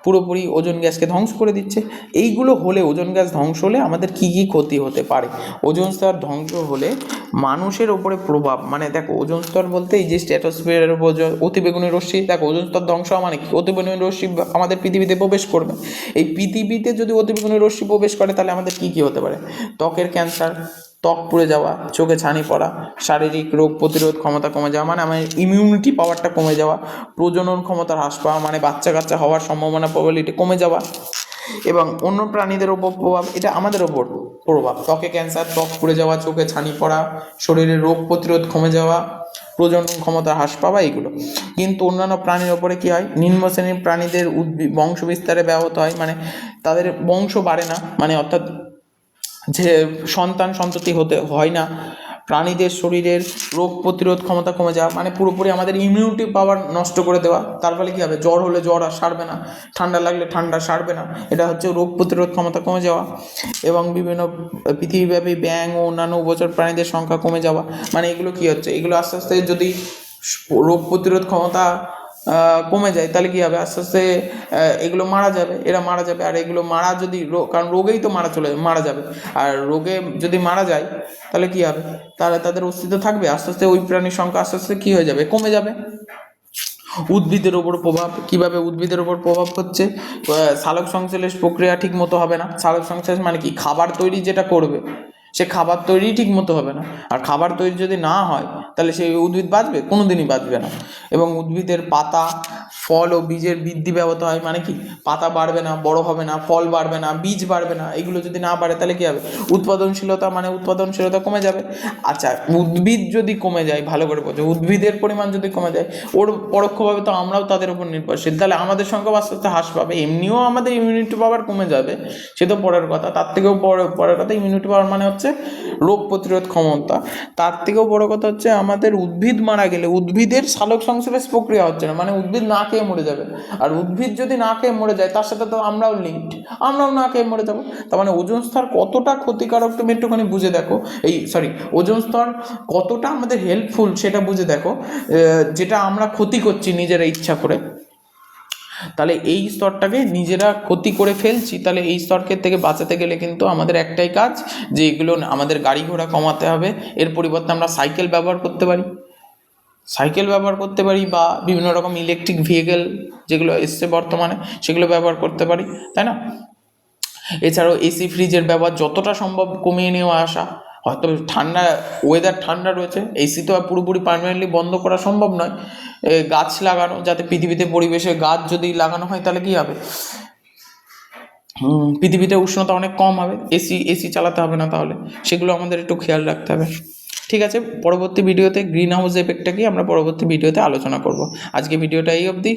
পুরোপুরি ওজোন গ্যাসকে ধ্বংস করে দিচ্ছে। এইগুলো হলে, ওজোন গ্যাস ধ্বংস হলে আমাদের কী কী ক্ষতি হতে পারে, ওজোন স্তর ধ্বংস হলে মানুষের ওপরে প্রভাব, মানে দেখো ওজোন স্তর বলতে এই যে স্ট্র্যাটোস্ফিয়ারের উপর অতিবেগুনি রশ্মি, দেখো ওজোন স্তর ধ্বংস মানে কি, অতিবেগুনি রশ্মি আমাদের পৃথিবীতে প্রবেশ করবে। এই পৃথিবীতে যদি অতিবেগুনি রশ্মি প্রবেশ করে তাহলে আমাদের কী কী হতে পারে, ত্বকের ক্যান্সার, ত্বক পুড়ে যাওয়া, চোখে ছানি পড়া, শারীরিক রোগ প্রতিরোধ ক্ষমতা কমে যাওয়া মানে আমার ইমিউনিটি পাওয়ারটা কমে যাওয়া, প্রজনন ক্ষমতা হ্রাস পাওয়া মানে বাচ্চা কাচ্চা হওয়ার সম্ভাবনা প্রবাবিলিটি কমে যাওয়া, এবং অন্য প্রাণীদের ওপর প্রভাব, এটা আমাদের ওপর প্রভাব, ত্বকে ক্যান্সার, ত্বক পুড়ে যাওয়া, চোখে ছানি পড়া, শরীরের রোগ প্রতিরোধ কমে যাওয়া, প্রজনন ক্ষমতা হ্রাস পাওয়া, এইগুলো। কিন্তু অন্যান্য প্রাণীর ওপরে কী হয়, নিম্ন শ্রেণীর প্রাণীদের বংশ বিস্তারে ব্যাহত হয়, মানে তাদের বংশ বাড়ে না, মানে অর্থাৎ যে সন্ততি হতে হয় না, প্রাণীদের শরীরের রোগ প্রতিরোধ ক্ষমতা কমে যাওয়া মানে পুরোপুরি আমাদের ইমিউনিটি পাওয়ার নষ্ট করে দেওয়া। তার ফলে কী হবে, জ্বর হলে জ্বর আর সারবে না, ঠান্ডা লাগলে ঠান্ডা সারবে না, এটা হচ্ছে রোগ প্রতিরোধ ক্ষমতা কমে যাওয়া। এবং বিভিন্ন পৃথিবীব্যাপী ব্যাঙ ও অন্যান্য উভচর প্রাণীদের সংখ্যা কমে যাওয়া, মানে এগুলো কী হচ্ছে, এগুলো আস্তে আস্তে যদি রোগ প্রতিরোধ ক্ষমতা কমে যায় তাহলে কী হবে, আস্তে আস্তে এগুলো মারা যাবে। আর এগুলো কারণ রোগেই তো মারা যাবে, আর রোগে যদি মারা যায় তাহলে কী হবে, তাহলে তাদের অস্তিত্ব থাকবে, আস্তে আস্তে ওই প্রাণীর সংখ্যা আস্তে আস্তে কী হয়ে যাবে, কমে যাবে। উদ্ভিদের ওপর প্রভাব, কিভাবে উদ্ভিদের ওপর প্রভাব হচ্ছে, সালোক সংশ্লেষ প্রক্রিয়া ঠিক মতো হবে না। সালোক সংশ্লেষ মানে কি, খাবার তৈরি যেটা করবে সে খাবার তৈরি ঠিক মতো হবে না, আর খাবার তৈরি যদি না হয় তাহলে সেই উদ্ভিদ বাঁচবে? কোনো দিনই বাঁচবে না। এবং উদ্ভিদের পাতা, ফল ও বীজের বৃদ্ধি ব্যাহত হয়, মানে কি, পাতা বাড়বে না, বড় হবে না, ফল বাড়বে না, বীজ বাড়বে না, এগুলো যদি না বাড়ে তাহলে কি হবে? উৎপাদনশীলতা, মানে উৎপাদনশীলতা কমে যাবে। আচ্ছা, উদ্ভিদ যদি কমে যায়, ভালো করে বোঝো, উদ্ভিদের পরিমাণ যদি কমে যায়, ওর পরোক্ষভাবে তো আমরাও তাদের উপর নির্ভরশীল, তাহলে আমাদের সংখ্যা আস্তে আস্তে হ্রাস পাবে। এমনিও আমাদের ইমিউনিটি পাওয়ার কমে যাবে, সে তো পরের কথা। তার থেকেও পরের কথা, ইমিউনিটি পাওয়ার মানে হচ্ছে রোগ প্রতিরোধ ক্ষমতা। তার থেকেও বড় কথা হচ্ছে আমাদের উদ্ভিদ মারা গেলে উদ্ভিদের সালোক সংশ্লেষ প্রক্রিয়া হচ্ছে না, মানে উদ্ভিদ না খেয়ে মরে যাবে। আর উদ্ভিদ যদি না খেয়ে মরে যায়, তার সাথে তো আমরাও লিঙ্কড, আমরাও না খেয়ে মরে যাবো। তার মানে ওজোন স্তর কতটা ক্ষতিকারক তুমি একটুখানি বুঝে দেখো। ওজোন স্তর কতটা আমাদের হেল্পফুল সেটা বুঝে দেখো, যেটা আমরা ক্ষতি করছি নিজেরা ইচ্ছা করে। তাহলে এই স্তরটাকে নিজেরা ক্ষতি করে ফেলছি, তাহলে এই স্তরকে থেকে বাঁচাতে গেলে কিন্তু আমাদের একটাই কাজ, যে এগুলো আমাদের গাড়ি ঘোড়া কমাতে হবে। এর পরিবর্তে আমরা সাইকেল ব্যবহার করতে পারি, বা বিভিন্ন রকম ইলেকট্রিক ভেহিকেল যেগুলো এসছে বর্তমানে সেগুলো ব্যবহার করতে পারি, তাই না? এছাড়াও এসি ফ্রিজের ব্যবহার যতটা সম্ভব কমিয়ে নেওয়া আসা। হয়তো ওয়েদার ঠান্ডা রয়েছে, এসি তো আর পুরোপুরি পার্মানেন্টলি বন্ধ করা সম্ভব নয়। গাছ লাগানো, যাতে পৃথিবীতে পরিবেশে গাছ যদি লাগানো হয় তাহলে কী হবে, পৃথিবীতে উষ্ণতা অনেক কম হবে। এসি চালাতে হবে না, তাহলে সেগুলো আমাদের একটু খেয়াল রাখতে হবে। ঠিক আছে, পরবর্তী ভিডিওতে গ্রিন হাউস এফেক্টটা কি আমরা পরবর্তী ভিডিওতে আলোচনা করব। আজকে ভিডিওটা এই অবধি।